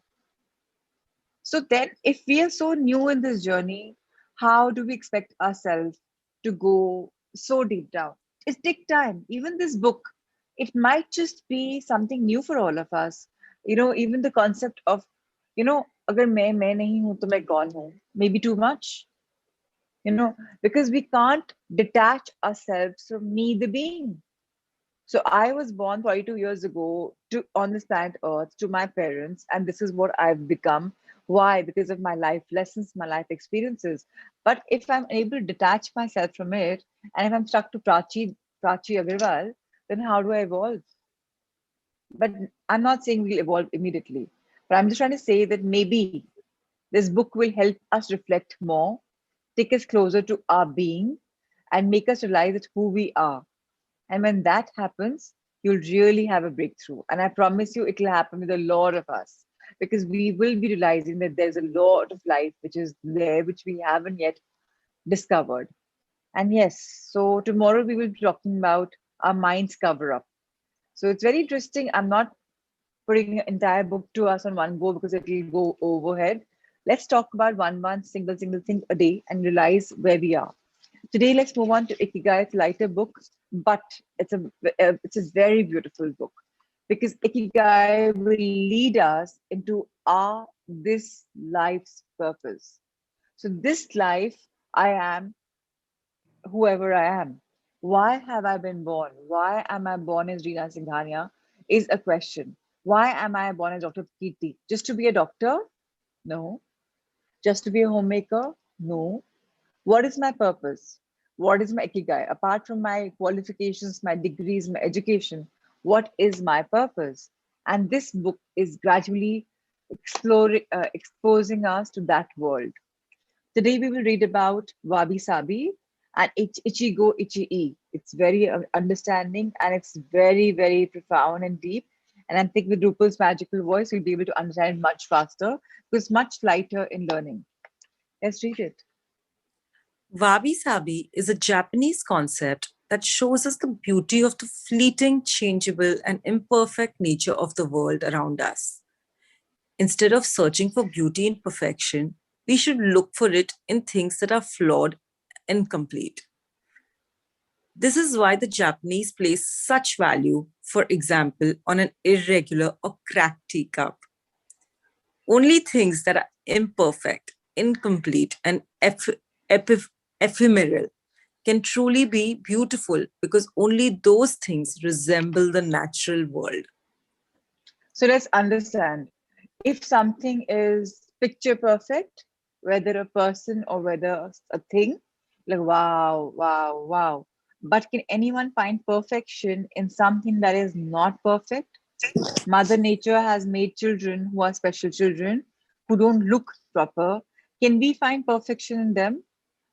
So then, if we are so new in this journey, how do we expect ourselves to go so deep down? It takes time. Even this book, it might just be something new for all of us. Even the concept of, अगर मैं नहीं हूँ तो मैं कौन हूँ? Maybe too much, because we can't detach ourselves from me, the being. So I was born 42 years ago to on this planet Earth to my parents, and this is what I've become. Why? Because of my life lessons, my life experiences. But if I'm able to detach myself from it, and if I'm stuck to Prachi Agarwal, then how do I evolve? But I'm not saying we'll evolve immediately. But I'm just trying to say that maybe this book will help us reflect more, take us closer to our being, and make us realize that who we are. And when that happens, you'll really have a breakthrough. And I promise you, it'll happen with a lot of us because we will be realizing that there's a lot of life which is there, which we haven't yet discovered. And yes, so tomorrow we will be talking about our mind's cover up. So it's very interesting. I'm not putting an entire book to us on one go because it'll go overhead. Let's talk about one single thing a day and realize where we are. Today, let's move on to Ikigai. It's a lighter book, but it's a very beautiful book because Ikigai will lead us into our this life's purpose. So this life, I am whoever I am. Why have I been born? Why am I born as Reena Singhania? Is a question. Why am I born as Dr. Kirti? Just to be a doctor? No. Just to be a homemaker? No. What is my purpose? What is my ikigai? Apart from my qualifications, my degrees, my education, what is my purpose? And this book is gradually exposing us to that world. Today we will read about Wabi Sabi and Ichigo Ichii. It's very understanding and it's very, very profound and deep. And I think with Rupal's magical voice, we'll be able to understand it much faster because much lighter in learning. Let's read it. Wabi Sabi is a Japanese concept that shows us the beauty of the fleeting, changeable, and imperfect nature of the world around us. Instead of searching for beauty in perfection, we should look for it in things that are flawed and incomplete. This is why the Japanese place such value, for example, on an irregular or cracked teacup. Only things that are imperfect, incomplete, and ephemeral can truly be beautiful because only those things resemble the natural world. So let's understand if something is picture perfect, whether a person or whether a thing, like wow, wow, wow. But can anyone find perfection in something that is not perfect? Mother Nature has made children who are special children, who don't look proper. Can we find perfection in them?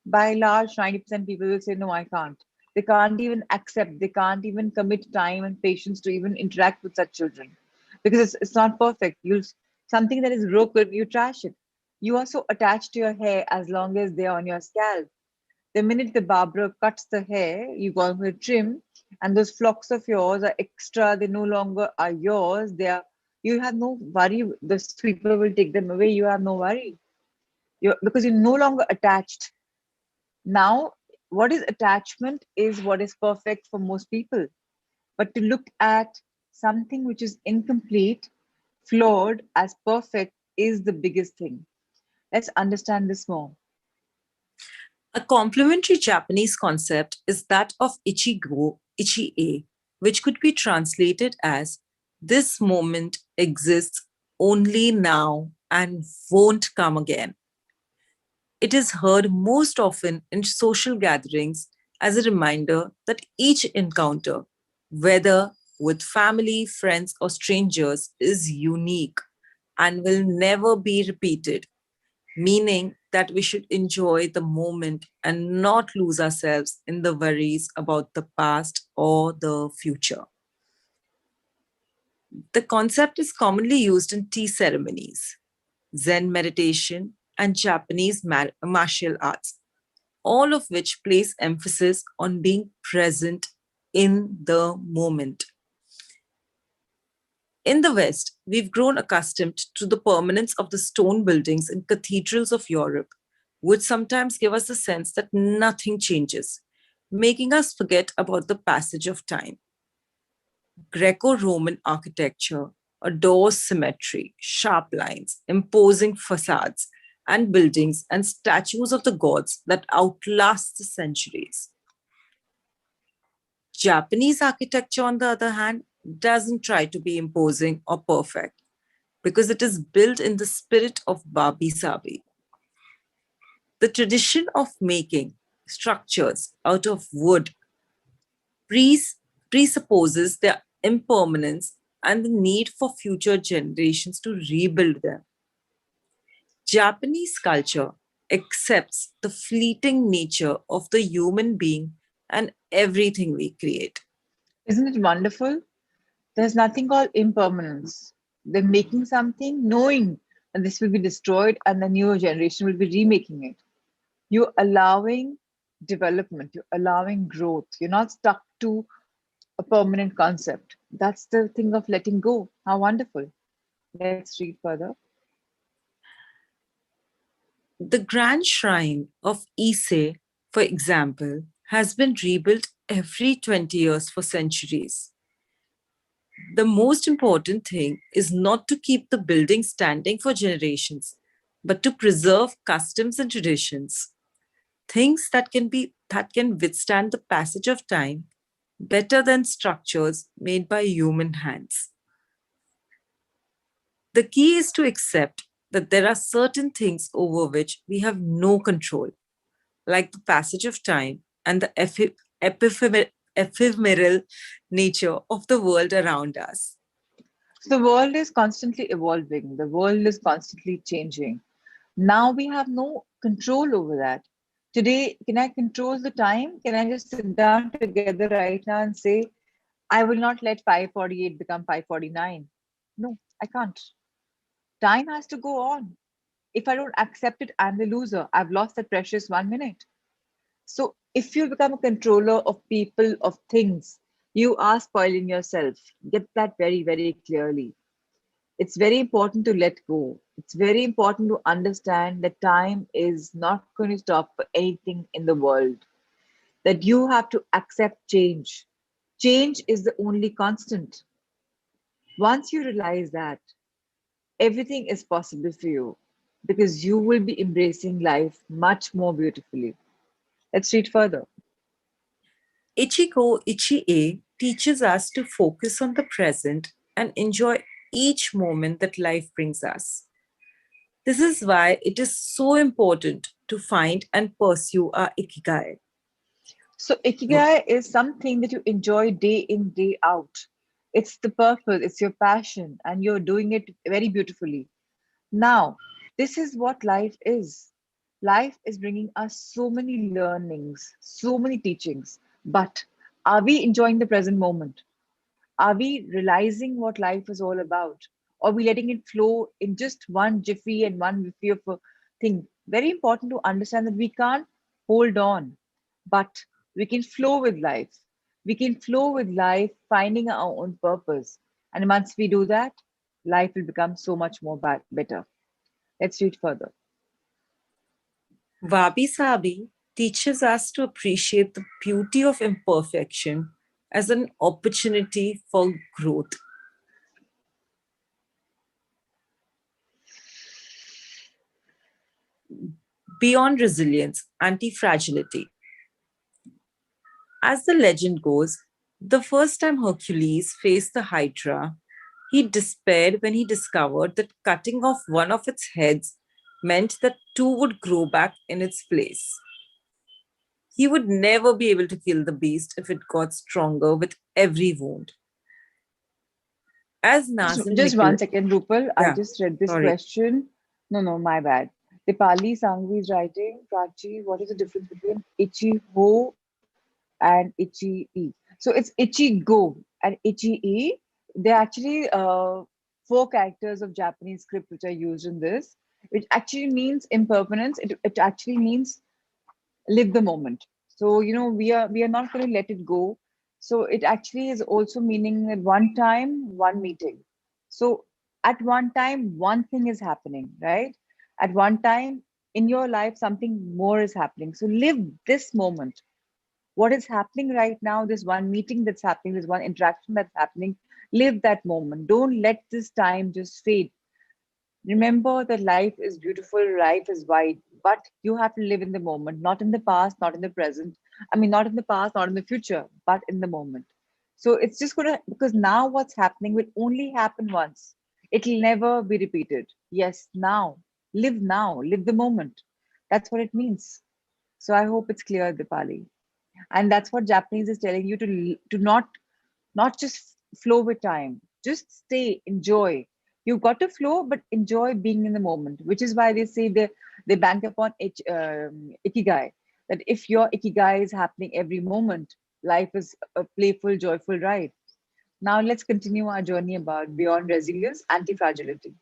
By large, 90% people will say, no, I can't. They can't even accept, they can't even commit time and patience to even interact with such children because it's not perfect. Something that is broken, you trash it. You are so attached to your hair as long as they're on your scalp. The minute the barber cuts the hair, you go for a trim, and those flocks of yours are extra. They no longer are yours. They are. You have no worry. The sweeper will take them away. You have no worry. Because you're no longer attached. Now, what is attachment is what is perfect for most people. But to look at something which is incomplete, flawed as perfect is the biggest thing. Let's understand this more. A complementary Japanese concept is that of ichigo, ichie, which could be translated as this moment exists only now and won't come again. It is heard most often in social gatherings as a reminder that each encounter, whether with family, friends, or strangers, is unique and will never be repeated, meaning that we should enjoy the moment and not lose ourselves in the worries about the past or the future. The concept is commonly used in tea ceremonies, Zen meditation, and Japanese martial arts, all of which place emphasis on being present in the moment. In the West, we've grown accustomed to the permanence of the stone buildings and cathedrals of Europe, which sometimes give us the sense that nothing changes, making us forget about the passage of time. Greco Roman architecture adores symmetry, sharp lines, imposing facades, and buildings and statues of the gods that outlast the centuries. Japanese architecture, on the other hand, doesn't try to be imposing or perfect because it is built in the spirit of Wabi Sabi. The tradition of making structures out of wood presupposes their impermanence and the need for future generations to rebuild them. Japanese culture accepts the fleeting nature of the human being and everything we create. Isn't it wonderful? There's nothing called impermanence. They're making something knowing that this will be destroyed and the newer generation will be remaking it. You're allowing development, you're allowing growth. You're not stuck to a permanent concept. That's the thing of letting go. How wonderful. Let's read further. The Grand Shrine of Ise, for example, has been rebuilt every 20 years for centuries. The most important thing is not to keep the building standing for generations, but to preserve customs and traditions, things that can withstand the passage of time better than structures made by human hands. The key is to accept that there are certain things over which we have no control, like the passage of time and the ephemeral nature of the world around us. So the world is constantly evolving, the world is constantly changing. Now we have no control over that. Today, can I control the time? Can I just sit down together right now and say, I will not let 5:48 become 5:49? No, I can't. Time has to go on. If I don't accept it, I'm the loser. I've lost that precious 1 minute. So if you become a controller of people, of things, you are spoiling yourself. Get that very, very clearly. It's very important to let go. It's very important to understand that time is not going to stop for anything in the world, that you have to accept change. Change is the only constant. Once you realize that, everything is possible for you because you will be embracing life much more beautifully. Let's read further. Ichigo Ichie teaches us to focus on the present and enjoy each moment that life brings us. This is why it is so important to find and pursue our ikigai. So, ikigai is something that you enjoy day in, day out. It's the purpose, it's your passion, and you're doing it very beautifully. Now, this is what life is. Life is bringing us so many learnings, so many teachings. But are we enjoying the present moment? Are we realizing what life is all about? Or are we letting it flow in just one jiffy and one jiffy of a thing? Very important to understand that we can't hold on, but we can flow with life. We can flow with life, finding our own purpose. And once we do that, life will become so much more better. Let's read further. Wabi Sabi teaches us to appreciate the beauty of imperfection as an opportunity for growth. Beyond resilience, anti-fragility. As the legend goes, the first time Hercules faced the Hydra, he despaired when he discovered that cutting off one of its heads meant that two would grow back in its place. He would never be able to kill the beast if it got stronger with every wound. As Nazim Just one Nicholas, second, Rupal. I yeah, just read this sorry. question. No, my bad. Dipali Sangvi is writing, Prachi, what is the difference between Ichi Ho and Ichi E? So it's Ichi Go and Ichi E. They're actually four characters of Japanese script which are used in this, which actually means impermanence. It actually means live the moment. So we are not going to let it go. So it actually is also meaning that one time one meeting. So at one time one thing is happening, right? At one time in your life something more is happening. So live this moment. What is happening right now, this one meeting that's happening, this one interaction that's happening, live that moment. Don't let this time just fade. Remember that life is beautiful, life is wide, but you have to live in the moment, not in the past, not in the present. I mean, not in the past, not in the future, but in the moment. So it's just gonna, because now what's happening will only happen once. It'll never be repeated. Yes, now, live the moment. That's what it means. So I hope it's clear, Dipali. And that's what Japanese is telling you to not just flow with time, just stay, enjoy. You got to flow but enjoy being in the moment, which is why they say they bank upon ikigai, that if your ikigai is happening every moment, life is a playful joyful ride. Now let's continue our journey about beyond resilience, anti-fragility.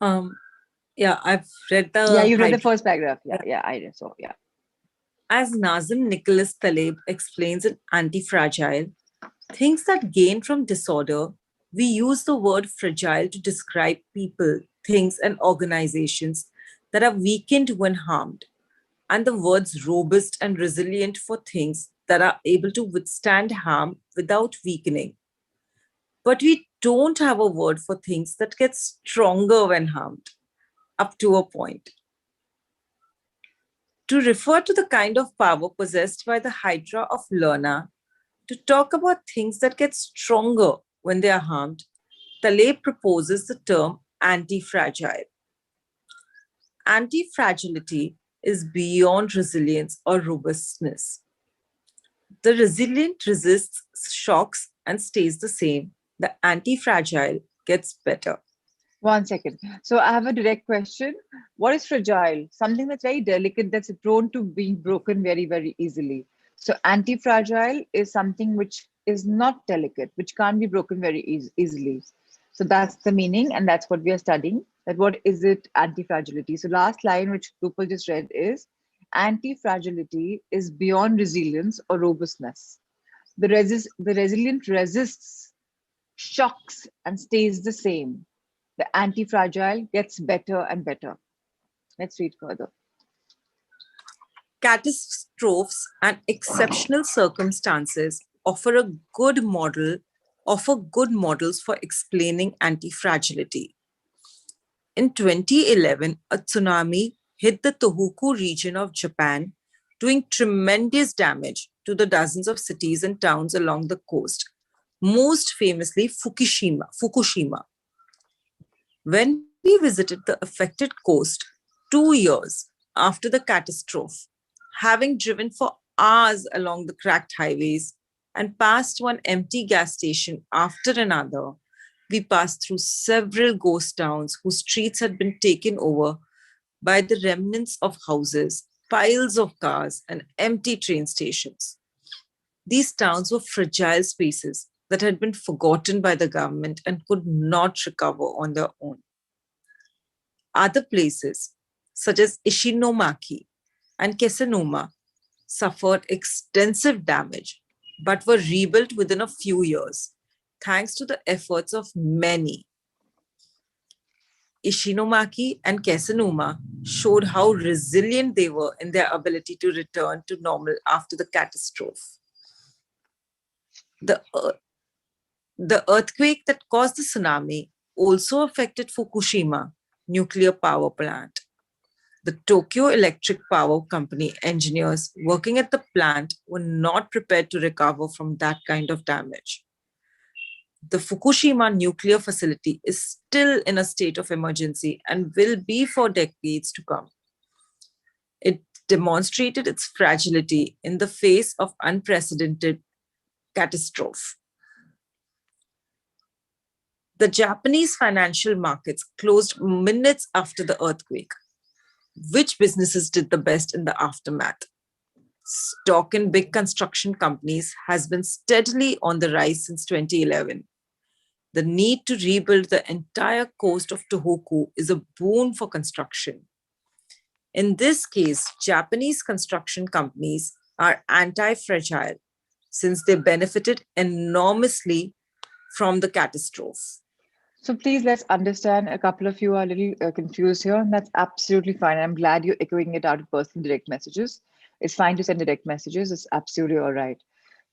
Yeah, I've read Yeah, the you read the Hydra. first paragraph. Yeah, Yeah. yeah, I did. So yeah. As Nazim Nicholas Taleb explains in Anti-Fragile, things that gain from disorder, we use the word fragile to describe people, things, and organizations that are weakened when harmed, and the words robust and resilient for things that are able to withstand harm without weakening. But we don't have a word for things that get stronger when harmed, up to a point. To refer to the kind of power possessed by the Hydra of Lerna, to talk about things that get stronger when they are harmed, Taleb proposes the term anti-fragile. Anti-fragility is beyond resilience or robustness. The resilient resists shocks and stays the same. The anti-fragile gets better. 1 second. So I have a direct question. What is fragile? Something that's very delicate, that's prone to being broken very, very easily. So anti-fragile is something which is not delicate, which can't be broken very easily. So that's the meaning, and that's what we are studying. That what is it anti-fragility? So last line which Rupal just read is anti-fragility is beyond resilience or robustness. The resilient resists shocks and stays the same. The anti-fragile gets better and better. Let's read further. Catastrophes and exceptional circumstances offer good models for explaining anti-fragility. In 2011, a tsunami hit the Tohoku region of Japan, doing tremendous damage to the dozens of cities and towns along the coast, most famously Fukushima. When we visited the affected coast 2 years after the catastrophe, having driven for hours along the cracked highways, and past one empty gas station after another, we passed through several ghost towns whose streets had been taken over by the remnants of houses, piles of cars, and empty train stations. These towns were fragile spaces that had been forgotten by the government and could not recover on their own. Other places, such as Ishinomaki and Kesenuma, suffered extensive damage but were rebuilt within a few years, thanks to the efforts of many. Ishinomaki and Kesenuma showed how resilient they were in their ability to return to normal after the catastrophe. The earthquake that caused the tsunami also affected Fukushima nuclear power plant. The Tokyo Electric Power Company engineers working at the plant were not prepared to recover from that kind of damage. The Fukushima nuclear facility is still in a state of emergency and will be for decades to come. It demonstrated its fragility in the face of unprecedented catastrophe. The Japanese financial markets closed minutes after the earthquake. Which businesses did the best in the aftermath? Stock in big construction companies has been steadily on the rise since 2011. The need to rebuild the entire coast of Tohoku is a boon for construction. In this case, Japanese construction companies are anti-fragile since they benefited enormously from the catastrophe. So please let's understand, a couple of you are a little confused here, and that's absolutely fine. I'm glad you're echoing it out of personal direct messages. It's fine to send direct messages. It's absolutely all right.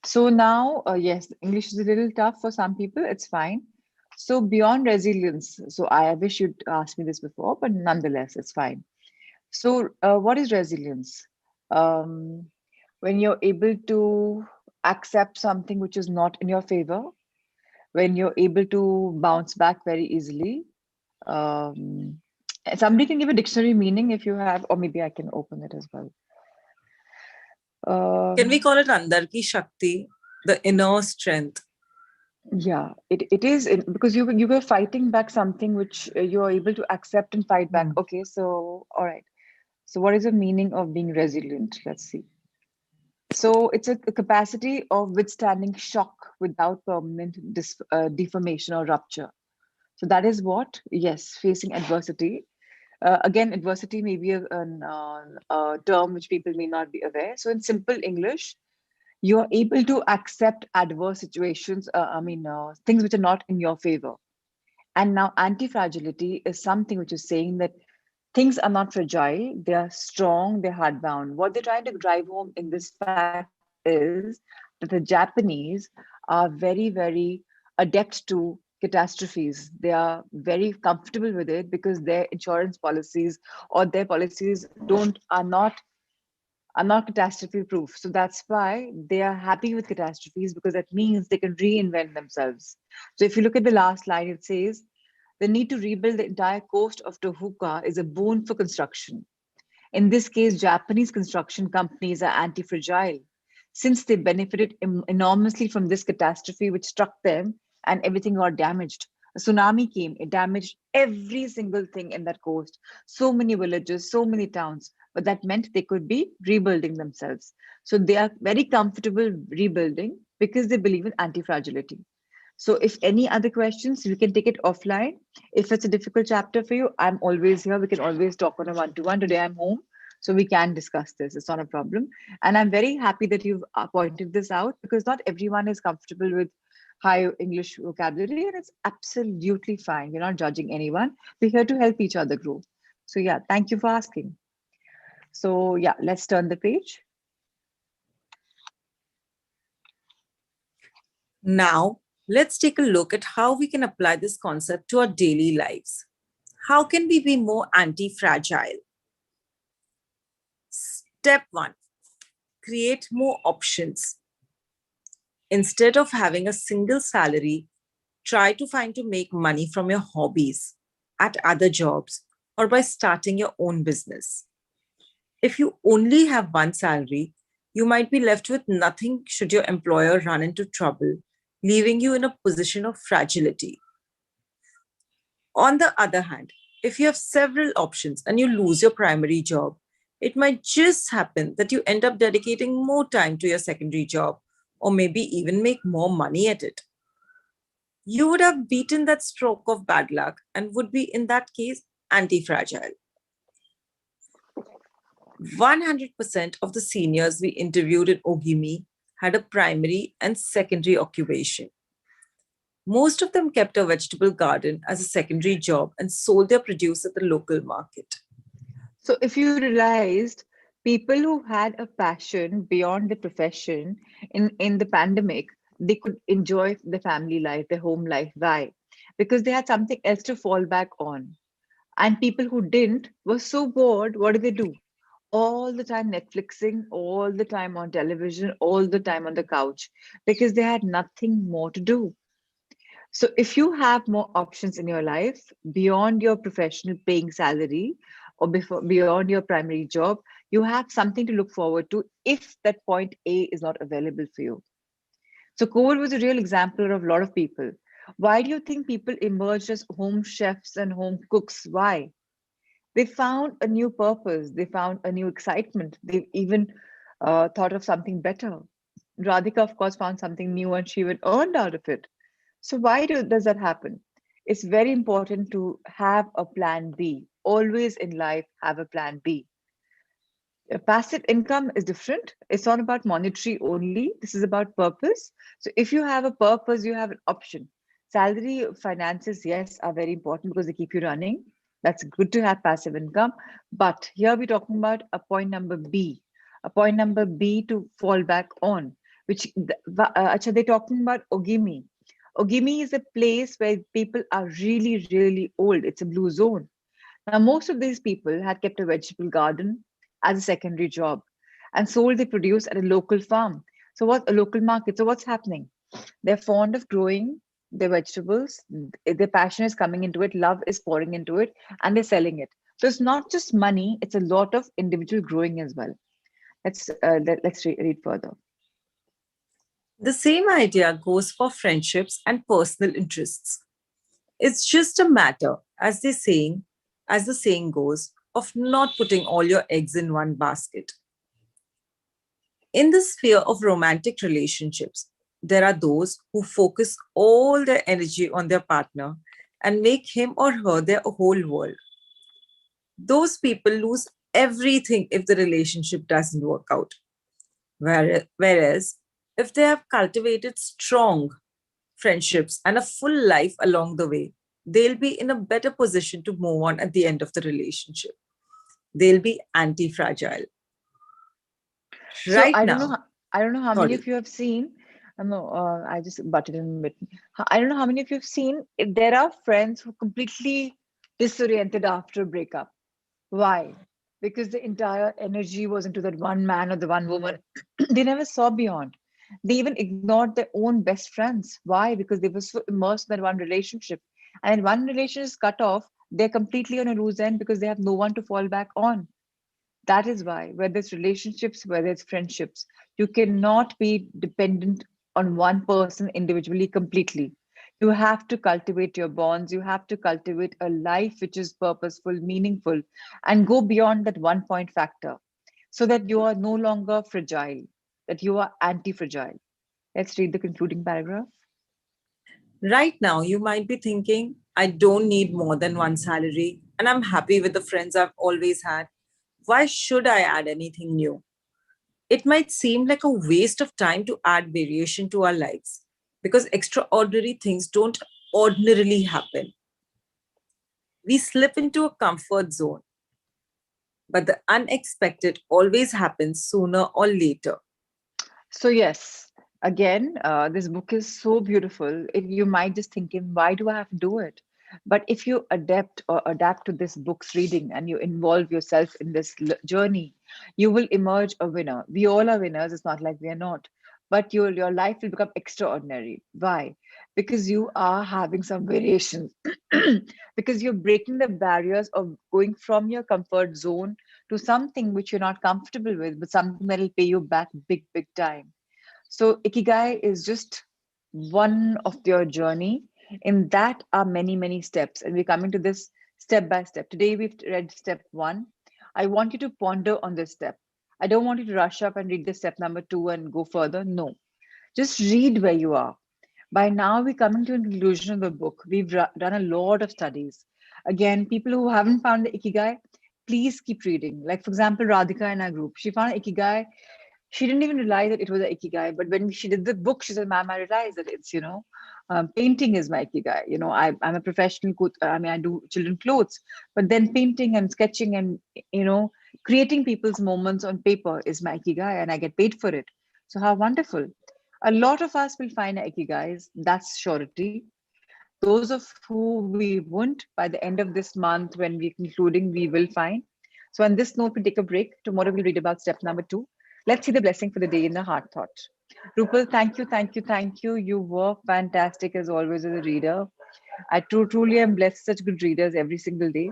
So now, yes, English is a little tough for some people. It's fine. So beyond resilience, so I wish you'd asked me this before, but nonetheless, it's fine. So what is resilience? When you're able to accept something which is not in your favor, when you're able to bounce back very easily. Somebody can give a dictionary meaning if you have, or maybe I can open it as well. Can we call it Andar ki Shakti, the inner strength? Yeah, it is because you were fighting back something which you are able to accept and fight back. Okay, so all right. So what is the meaning of being resilient? Let's see. So it's a capacity of withstanding shock without permanent deformation or rupture. So that is what, yes, facing adversity. Again, adversity may be a term which people may not be aware. So in simple English, you are able to accept adverse situations, things which are not in your favor. And now anti-fragility is something which is saying that things are not fragile, they are strong, they're hardbound. What they're trying to drive home in this fact is that the Japanese are very, very adept to catastrophes. They are very comfortable with it because their insurance policies or their policies are not catastrophe proof. So that's why they are happy with catastrophes, because that means they can reinvent themselves. So if you look at the last line, it says, the need to rebuild the entire coast of Tohoku is a boon for construction. In this case, Japanese construction companies are anti-fragile since they benefited enormously from this catastrophe which struck them and everything got damaged. A tsunami came, it damaged every single thing in that coast. So many villages, so many towns, but that meant they could be rebuilding themselves. So they are very comfortable rebuilding because they believe in anti-fragility. So if any other questions, we can take it offline. If it's a difficult chapter for you, I'm always here. We can always talk on a one-to-one. Today I'm home, so we can discuss this. It's not a problem. And I'm very happy that you've pointed this out, because not everyone is comfortable with high English vocabulary, and it's absolutely fine. We're not judging anyone. We're here to help each other grow. So yeah, thank you for asking. So yeah, let's turn the page. Now, let's take a look at how we can apply this concept to our daily lives. How can we be more anti-fragile? Step 1, create more options. Instead of having a single salary, try to find to make money from your hobbies, at other jobs, or by starting your own business. If you only have one salary, You might be left with nothing should your employer run into trouble, leaving you in a position of fragility. On the other hand, if you have several options and you lose your primary job, it might just happen that you end up dedicating more time to your secondary job or maybe even make more money at it. You would have beaten that stroke of bad luck and would be, in that case, anti fragile. 100% of the seniors we interviewed in Ogimi had a primary and secondary occupation. Most of them kept a vegetable garden as a secondary job and sold their produce at the local market. So if you realized people who had a passion beyond the profession in the pandemic, they could enjoy the family life, their home life. Why? Because they had something else to fall back on. And people who didn't were so bored, what did they do? All the time Netflixing, all the time on television, all the time on the couch, because they had nothing more to do. So if you have more options in your life beyond your professional paying salary or beyond your primary job, you have something to look forward to if that point A is not available for you. So COVID was a real example of a lot of people. Why do you think people emerged as home chefs and home cooks? Why? They found a new purpose. They found a new excitement. They even thought of something better. Radhika, of course, found something new and she even earned out of it. So does that happen? It's very important to have a plan B. Always in life, have a plan B. Passive income is different. It's not about monetary only. This is about purpose. So if you have a purpose, you have an option. Salary finances, yes, are very important because they keep you running. That's good to have passive income. But here we're talking about a point number B, a point number B to fall back on, which actually they're talking about Ogimi. Ogimi is a place where people are really, really old. It's a blue zone. Now, most of these people had kept a vegetable garden as a secondary job and sold the produce at a local farm. So, what a local market? So, what's happening? They're fond of growing their vegetables. Their passion is coming into it. Love is pouring into it, and they're selling it. So, it's not just money; it's a lot of individual growing as well. Let's read further. The same idea goes for friendships and personal interests. It's just a matter, as the saying goes, of not putting all your eggs in one basket. In the sphere of romantic relationships, there are those who focus all their energy on their partner and make him or her their whole world. Those people lose everything if the relationship doesn't work out. Whereas, if they have cultivated strong friendships and a full life along the way, they'll be in a better position to move on at the end of the relationship. They'll be anti fragile. So Right now, I don't know how many of sorry. you have seen. No, I just butted in mid. I don't know how many of you have seen. There are friends who completely disoriented after a breakup. Why? Because the entire energy was into that one man or the one woman. They never saw beyond. They even ignored their own best friends. Why? Because they were so immersed in that one relationship. And when one relationship is cut off, they're completely on a loose end because they have no one to fall back on. That is why, whether it's relationships, whether it's friendships, you cannot be dependent on one person individually completely. You have to cultivate your bonds, you have to cultivate a life which is purposeful, meaningful, and go beyond that one point factor so that you are no longer fragile, that you are anti fragile. Let's read the concluding paragraph. Right now, you might be thinking, I don't need more than one salary, and I'm happy with the friends I've always had. Why should I add anything new? It might seem like a waste of time to add variation to our lives because extraordinary things don't ordinarily happen. We slip into a comfort zone, but the unexpected always happens sooner or later. So yes, again, this book is so beautiful. You might just thinking, why do I have to do it? But if you adapt to this book's reading and you involve yourself in this journey, you will emerge a winner. We all are winners. It's not like we are not. But your life will become extraordinary. Why? Because you are having some variations. Because you're breaking the barriers of going from your comfort zone to something which you're not comfortable with, but something that'll pay you back big, big time. So Ikigai is just one of your journey. In that are many, many steps. And we're coming to this step by step. Today we've read step 1. I want you to ponder on this step. I don't want you to rush up and read the step number 2 and go further. No, just read where you are. By now, we're coming to a conclusion of the book. We've done a lot of studies. Again, people who haven't found the Ikigai, please keep reading. Like, for example, Radhika in our group, she found Ikigai. She didn't even realize that it was an Ikigai. But when she did the book, she said, Ma'am, I realized that it's, painting is my Ikigai. I'm a professional, I do children clothes. But then painting and sketching and, creating people's moments on paper is my Ikigai, and I get paid for it. So how wonderful. A lot of us will find our Ikigais, that's surety. Those of who we won't, by the end of this month, when we're concluding, we will find. So on this note, we'll take a break. Tomorrow we'll read about step number 2. Let's see the blessing for the day in the heart thought. Rupal, thank you, thank you, thank you. You were fantastic as always as a reader. I truly am blessed with such good readers every single day.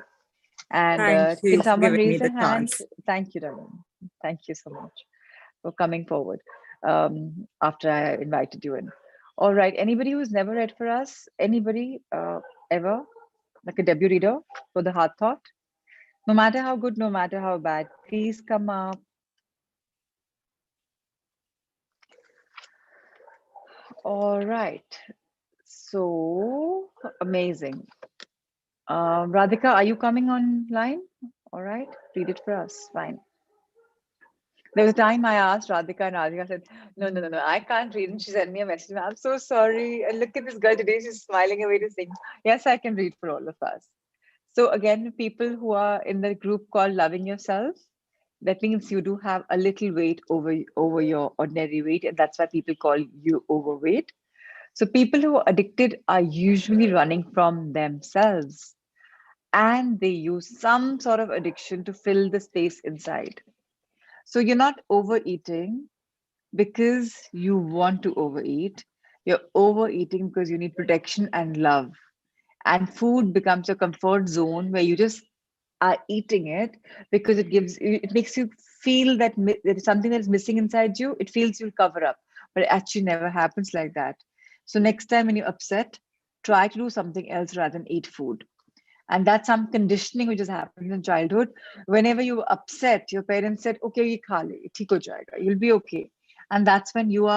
And Thank you can for someone giving me raise the a hand? chance. Thank you, darling. Thank you so much for coming forward after I invited you in. All right. Anybody who's never read for us? Anybody ever? Like a debut reader for the Heart Thought? No matter how good, no matter how bad, please come up. All right. So amazing. Radhika, are you coming online? All right. Read it for us. Fine. There was a time I asked Radhika, and Radhika said, no, I can't read. And she sent me a message. I'm so sorry. And look at this girl today. She's smiling away to sing. Yes, I can read for all of us. So again, people who are in the group called Loving Yourself, that means you do have a little weight over your ordinary weight. And that's why people call you overweight. So people who are addicted are usually running from themselves. And they use some sort of addiction to fill the space inside. So you're not overeating because you want to overeat. You're overeating because you need protection and love. And food becomes a comfort zone where you just are eating it because it makes you feel that there is something that is missing inside you. It feels you'll cover up, but it actually never happens like that. So next time when you're upset, try to do something else rather than eat food. And that's some conditioning which has happened in childhood. Whenever you were upset, your parents said, okay, ye kha le, theek ho jayega, you'll be okay. And that's when you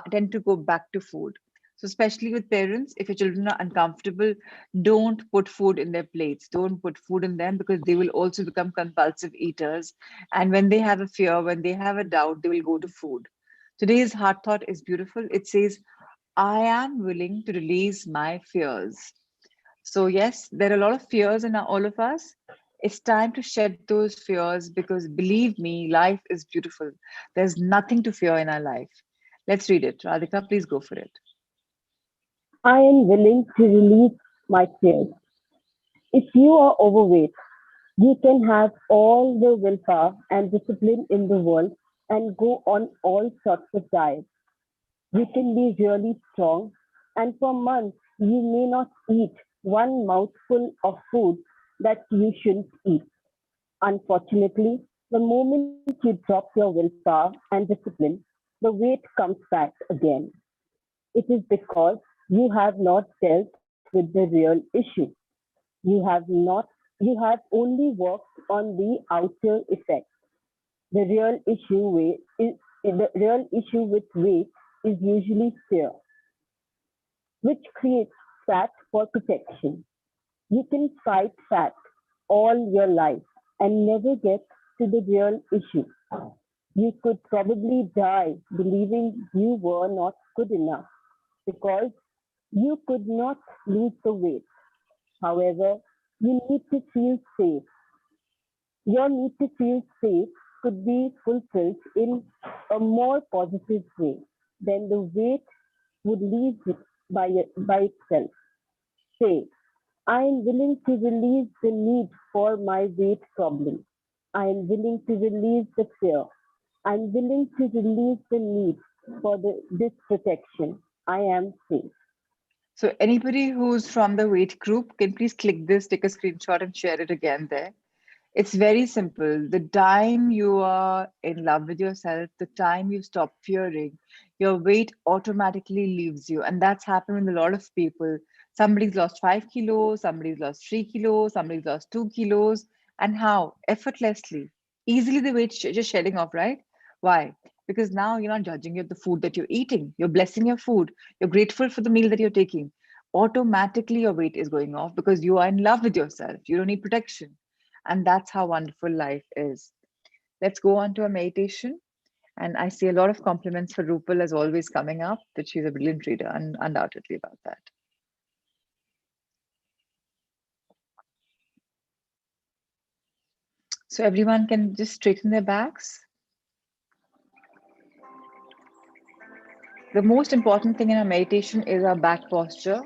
tend to go back to food. So especially with parents, if your children are uncomfortable, don't put food in their plates. Don't put food in them because they will also become compulsive eaters. And when they have a fear, when they have a doubt, they will go to food. Today's heart thought is beautiful. It says, I am willing to release my fears. So yes, there are a lot of fears in all of us. It's time to shed those fears because believe me, life is beautiful. There's nothing to fear in our life. Let's read it. Radhika, please go for it. I am willing to release my fears. If you are overweight, you can have all the willpower and discipline in the world and go on all sorts of diets. You can be really strong, and for months you may not eat one mouthful of food that you shouldn't eat. Unfortunately, the moment you drop your willpower and discipline, the weight comes back again. It is because you have not dealt with the real issue. You have only worked on the outer effects. The real issue with weight is usually fear, which creates fat for protection. You can fight fat all your life and never get to the real issue. You could probably die believing you were not good enough because you could not lose the weight. However, you need to feel safe. Your need to feel safe could be fulfilled in a more positive way than the weight would leave it by itself. Say, I am willing to release the need for my weight problem. I am willing to release the fear. I am willing to release the need for this protection. I am safe. So anybody who's from the weight group can please click this, take a screenshot and share it again there. It's very simple. The time you are in love with yourself, the time you stop fearing, your weight automatically leaves you. And that's happened with a lot of people. Somebody's lost 5 kilos, somebody's lost 3 kilos, somebody's lost 2 kilos. And how? Effortlessly. Easily the weight just shedding off, right? Why? Because now you're not judging the food that you're eating. You're blessing your food. You're grateful for the meal that you're taking. Automatically your weight is going off because you are in love with yourself. You don't need protection. And that's how wonderful life is. Let's go on to a meditation. And I see a lot of compliments for Rupal as always coming up, that she's a brilliant reader, and undoubtedly about that. So everyone can just straighten their backs. The most important thing in our meditation is our back posture.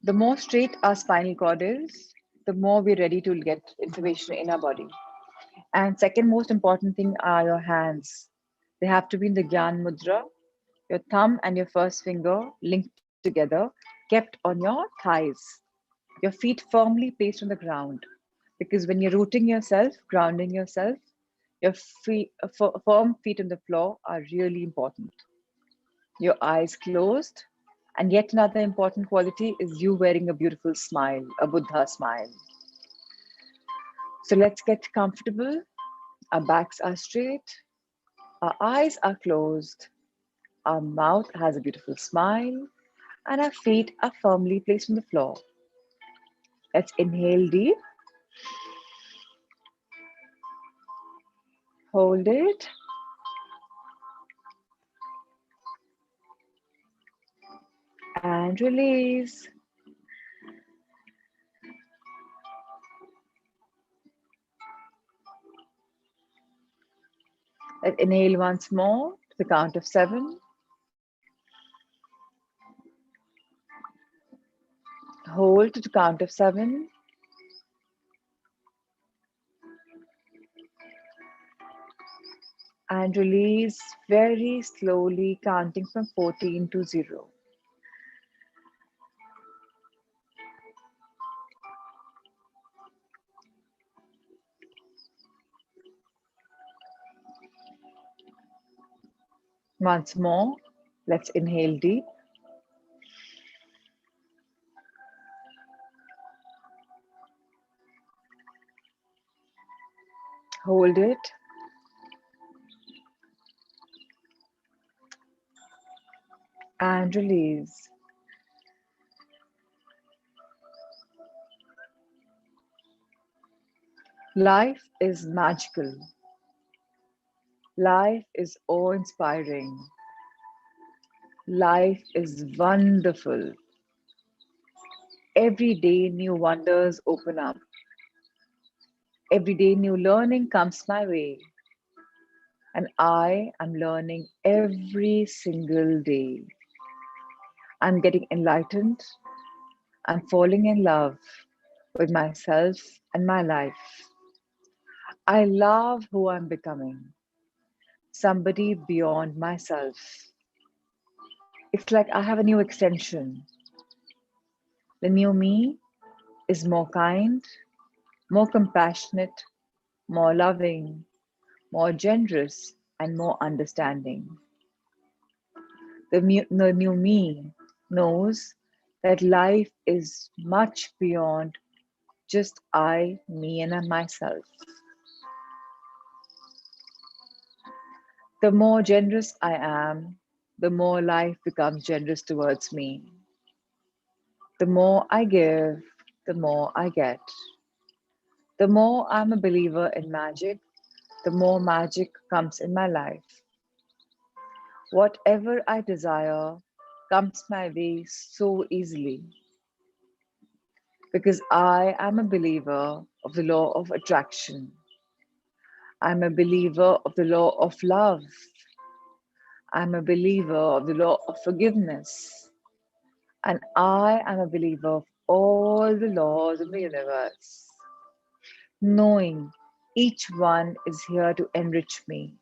The more straight our spinal cord is, the more we're ready to get information in our body. And second most important thing are your hands. They have to be in the Gyan Mudra, your thumb and your first finger linked together, kept on your thighs, your feet firmly placed on the ground. Because when you're rooting yourself, grounding yourself, your feet, firm feet on the floor are really important. Your eyes closed. And yet another important quality is you wearing a beautiful smile, a Buddha smile. So let's get comfortable. Our backs are straight, our eyes are closed, our mouth has a beautiful smile, and our feet are firmly placed on the floor. Let's inhale deep, hold it, and release. Let's inhale once more to the count of 7. Hold to the count of 7. And release very slowly, counting from 14 to 0. Once more, let's inhale deep. Hold it. And release. Life is magical. Life is awe-inspiring. Life is wonderful. Every day, new wonders open up. Every day, new learning comes my way. And I am learning every single day. I'm getting enlightened. I'm falling in love with myself and my life. I love who I'm becoming. Somebody beyond myself. It's like I have a new extension. The new me is more kind, more compassionate, more loving, more generous, and more understanding. The new me knows that life is much beyond just I, me, and myself. The more generous I am, the more life becomes generous towards me. The more I give, the more I get. The more I'm a believer in magic, the more magic comes in my life. Whatever I desire comes my way so easily because I am a believer of the law of attraction. I'm a believer of the law of love. I'm a believer of the law of forgiveness. And I am a believer of all the laws of the universe, knowing each one is here to enrich me.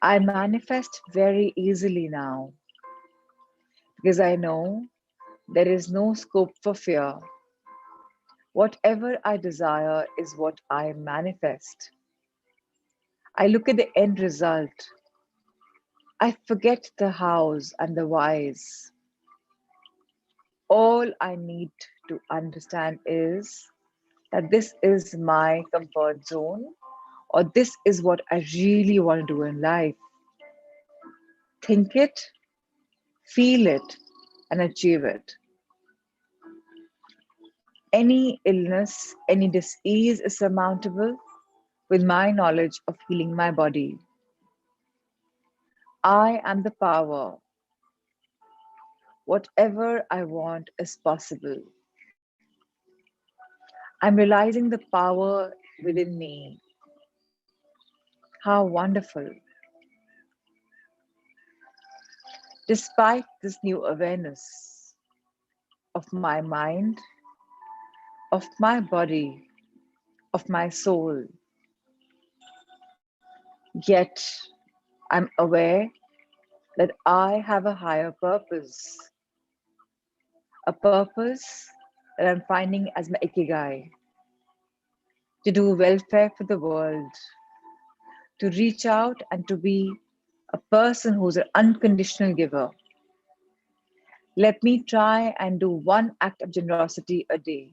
I manifest very easily now because I know there is no scope for fear. Whatever I desire is what I manifest. I look at the end result. I forget the hows and the whys. All I need to understand is that this is my comfort zone, or this is what I really want to do in life. Think it, feel it, and achieve it. Any illness, any disease is surmountable with my knowledge of healing my body. I am the power. Whatever I want is possible. I'm realizing the power within me. How wonderful. Despite this new awareness of my mind, of my body, of my soul, yet I'm aware that I have a higher purpose, a purpose that I'm finding as my ikigai, to do welfare for the world, to reach out and to be a person who's an unconditional giver. Let me try and do one act of generosity a day.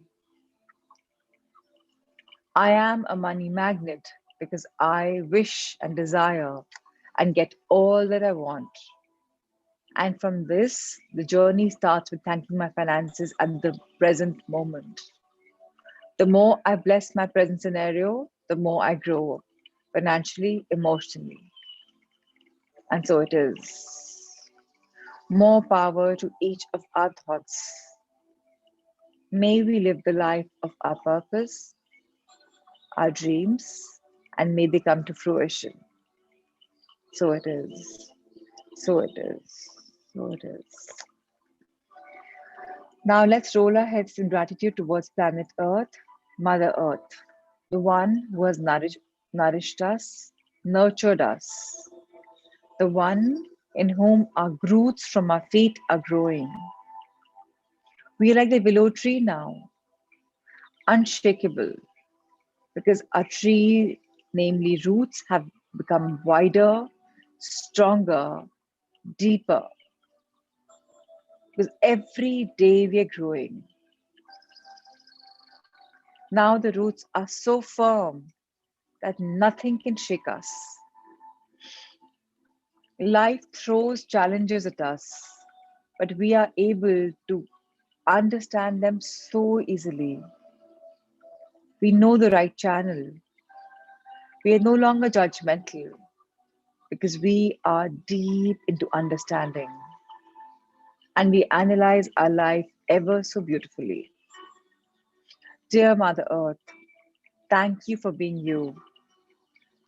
I am a money magnet because I wish and desire and get all that I want. And from this, the journey starts with thanking my finances at the present moment. The more I bless my present scenario, the more I grow financially, emotionally. And so it is. More power to each of our thoughts. May we live the life of our purpose, our dreams, and may they come to fruition. So it is. So it is. So it is. Now let's roll our heads in gratitude towards planet Earth, Mother Earth, the one who has nourished us, nurtured us, the one in whom our roots from our feet are growing. We are like the willow tree now, unshakable, because our tree, namely roots, have become wider, stronger, deeper. Because every day we are growing. Now the roots are so firm that nothing can shake us. Life throws challenges at us, but we are able to understand them so easily. We know the right channel. We are no longer judgmental because we are deep into understanding and we analyze our life ever so beautifully. Dear Mother Earth, thank you for being you.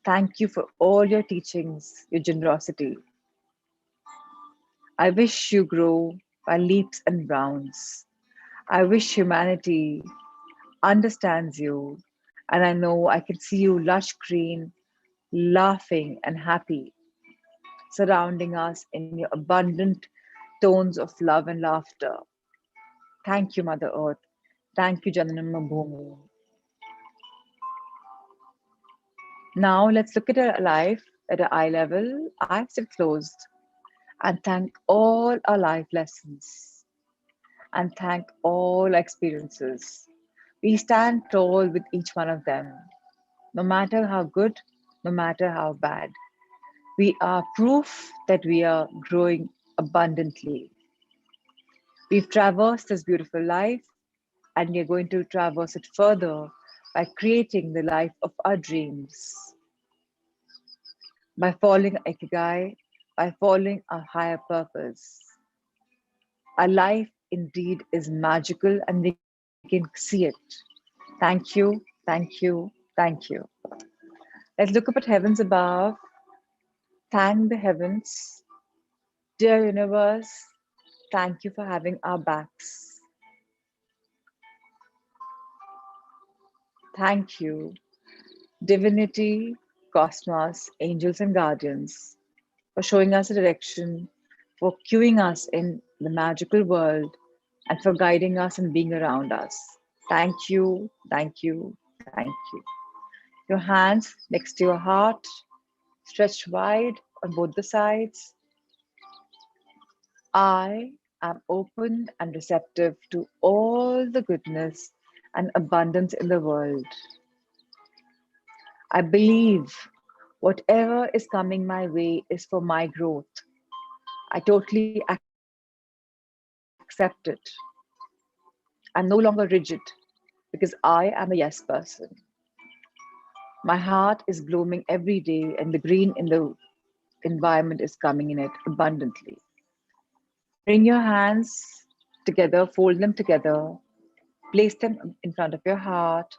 Thank you for all your teachings, your generosity. I wish you grow by leaps and bounds. I wish humanity understands you, and I know I can see you lush green, laughing and happy, surrounding us in your abundant tones of love and laughter. Thank you, Mother Earth. Thank you, Jananama Bhumi. Now let's look at our life at an eye level, eyes still closed, and thank all our life lessons and thank all experiences. We stand tall with each one of them, no matter how good, no matter how bad. We are proof that we are growing abundantly. We've traversed this beautiful life and we are going to traverse it further by creating the life of our dreams, by following Ikigai, by following our higher purpose. Our life indeed is magical and we can see it. Thank you, thank you, thank you. Let's look up at heavens above. Thank the heavens. Dear universe, thank you for having our backs. Thank you, divinity, cosmos, angels and guardians, for showing us a direction, for cueing us in the magical world, and for guiding us and being around us. Thank you, thank you, thank you. Your hands next to your heart, stretched wide on both the sides. I am open and receptive to all the goodness and abundance in the world. I believe whatever is coming my way is for my growth. I totally accept it. I'm no longer rigid because I am a yes person. My heart is blooming every day, and the green in the environment is coming in it abundantly. Bring your hands together, fold them together, place them in front of your heart,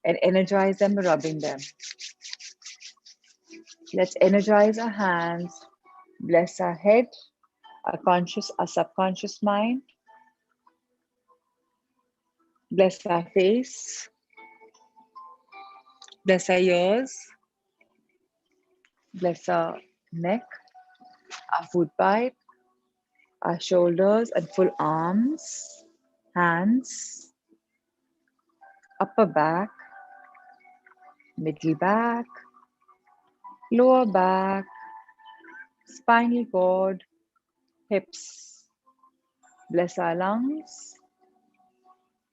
and energize them by rubbing them. Let's energize our hands, bless our head, our conscious, our subconscious mind, bless our face, bless our ears, bless our neck, our foot pipe, our shoulders and full arms, hands, upper back, middle back, lower back, spinal cord, hips. Bless our lungs,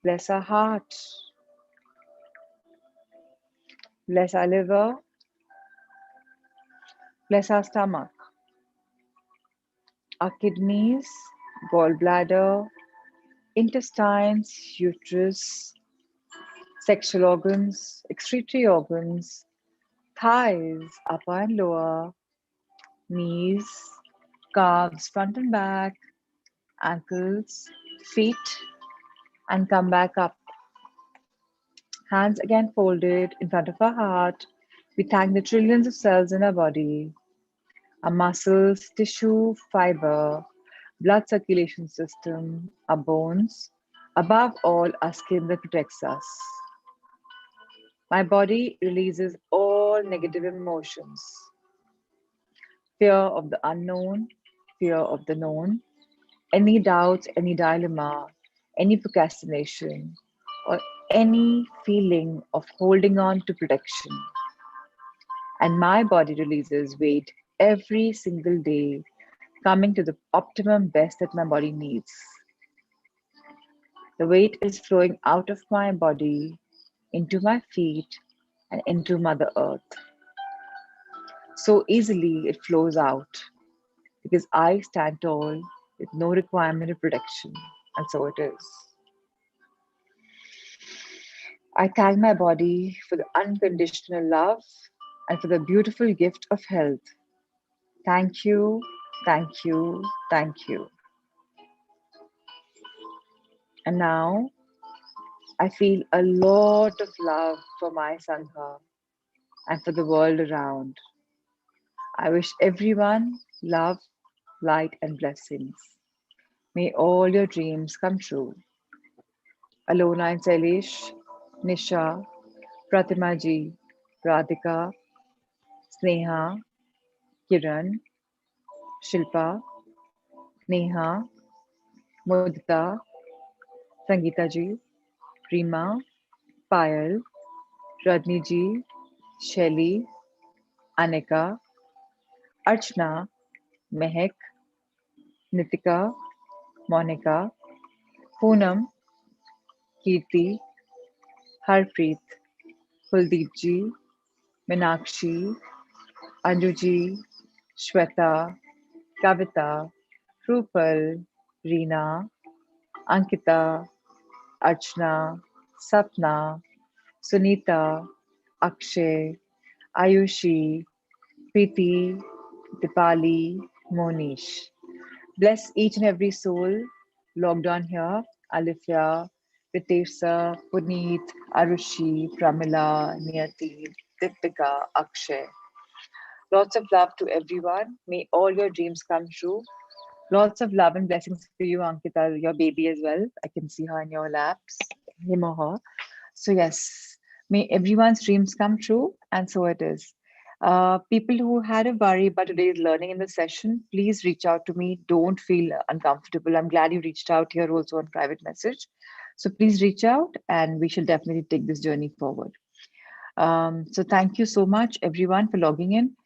bless our heart, bless our liver, bless our stomach, our kidneys, gallbladder, intestines, uterus, sexual organs, excretory organs, thighs, upper and lower, knees, calves, front and back, ankles, feet, and come back up. Hands again folded in front of our heart. We thank the trillions of cells in our body, our muscles, tissue, fiber, blood circulation system, our bones, above all, our skin that protects us. My body releases all negative emotions, fear of the unknown, fear of the known, any doubts, any dilemma, any procrastination, or any feeling of holding on to protection. And my body releases weight every single day, coming to the optimum best that my body needs. The weight is flowing out of my body into my feet and into Mother Earth. So easily it flows out because I stand tall with no requirement of protection. And so it is. I thank my body for the unconditional love and for the beautiful gift of health. Thank you, thank you, thank you. And now I feel a lot of love for my Sangha and for the world around. I wish everyone love, light, and blessings. May all your dreams come true. Alona and Sailesh, Nisha, Pratima ji, Radhika, Sneha, Kiran, Shilpa, Neha, Mudita, Sangeeta ji, Prima, Payal, Radni ji, Shelly, Anika, Archana, Mehak, Nitika, Monica, Poonam, Kirti, Harpreet, Kuldeep ji, Meenakshi, Anju ji, Shweta, Kavita, Rupal, Reena, Ankita, Archana, Sapna, Sunita, Akshay, Ayushi, Preeti, Dipali, Monish. Bless each and every soul logged on here. Alifia, Ritesa, Puneet, Arushi, Pramila, Niyati, Deepika, Akshay. Lots of love to everyone. May all your dreams come true. Lots of love and blessings for you, Ankita, your baby as well. I can see her in your laps, him or her. So, yes, may everyone's dreams come true, and so it is. People who had a worry about today's learning in the session, please reach out to me. Don't feel uncomfortable. I'm glad you reached out here also on private message. So please reach out and we shall definitely take this journey forward. So thank you so much, everyone, for logging in.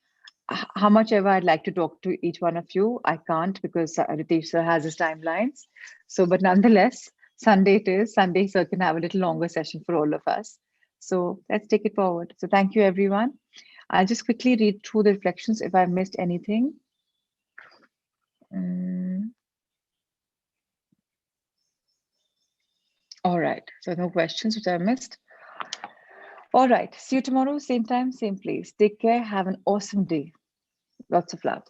How much ever I'd like to talk to each one of you, I can't because Ritesh sir has his timelines. So, but nonetheless, Sunday it is. Sunday sir can have a little longer session for all of us. So let's take it forward. So thank you, everyone. I'll just quickly read through the reflections if I missed anything. All right. So no questions which I missed. All right. See you tomorrow, same time, same place. Take care. Have an awesome day. Lots of love.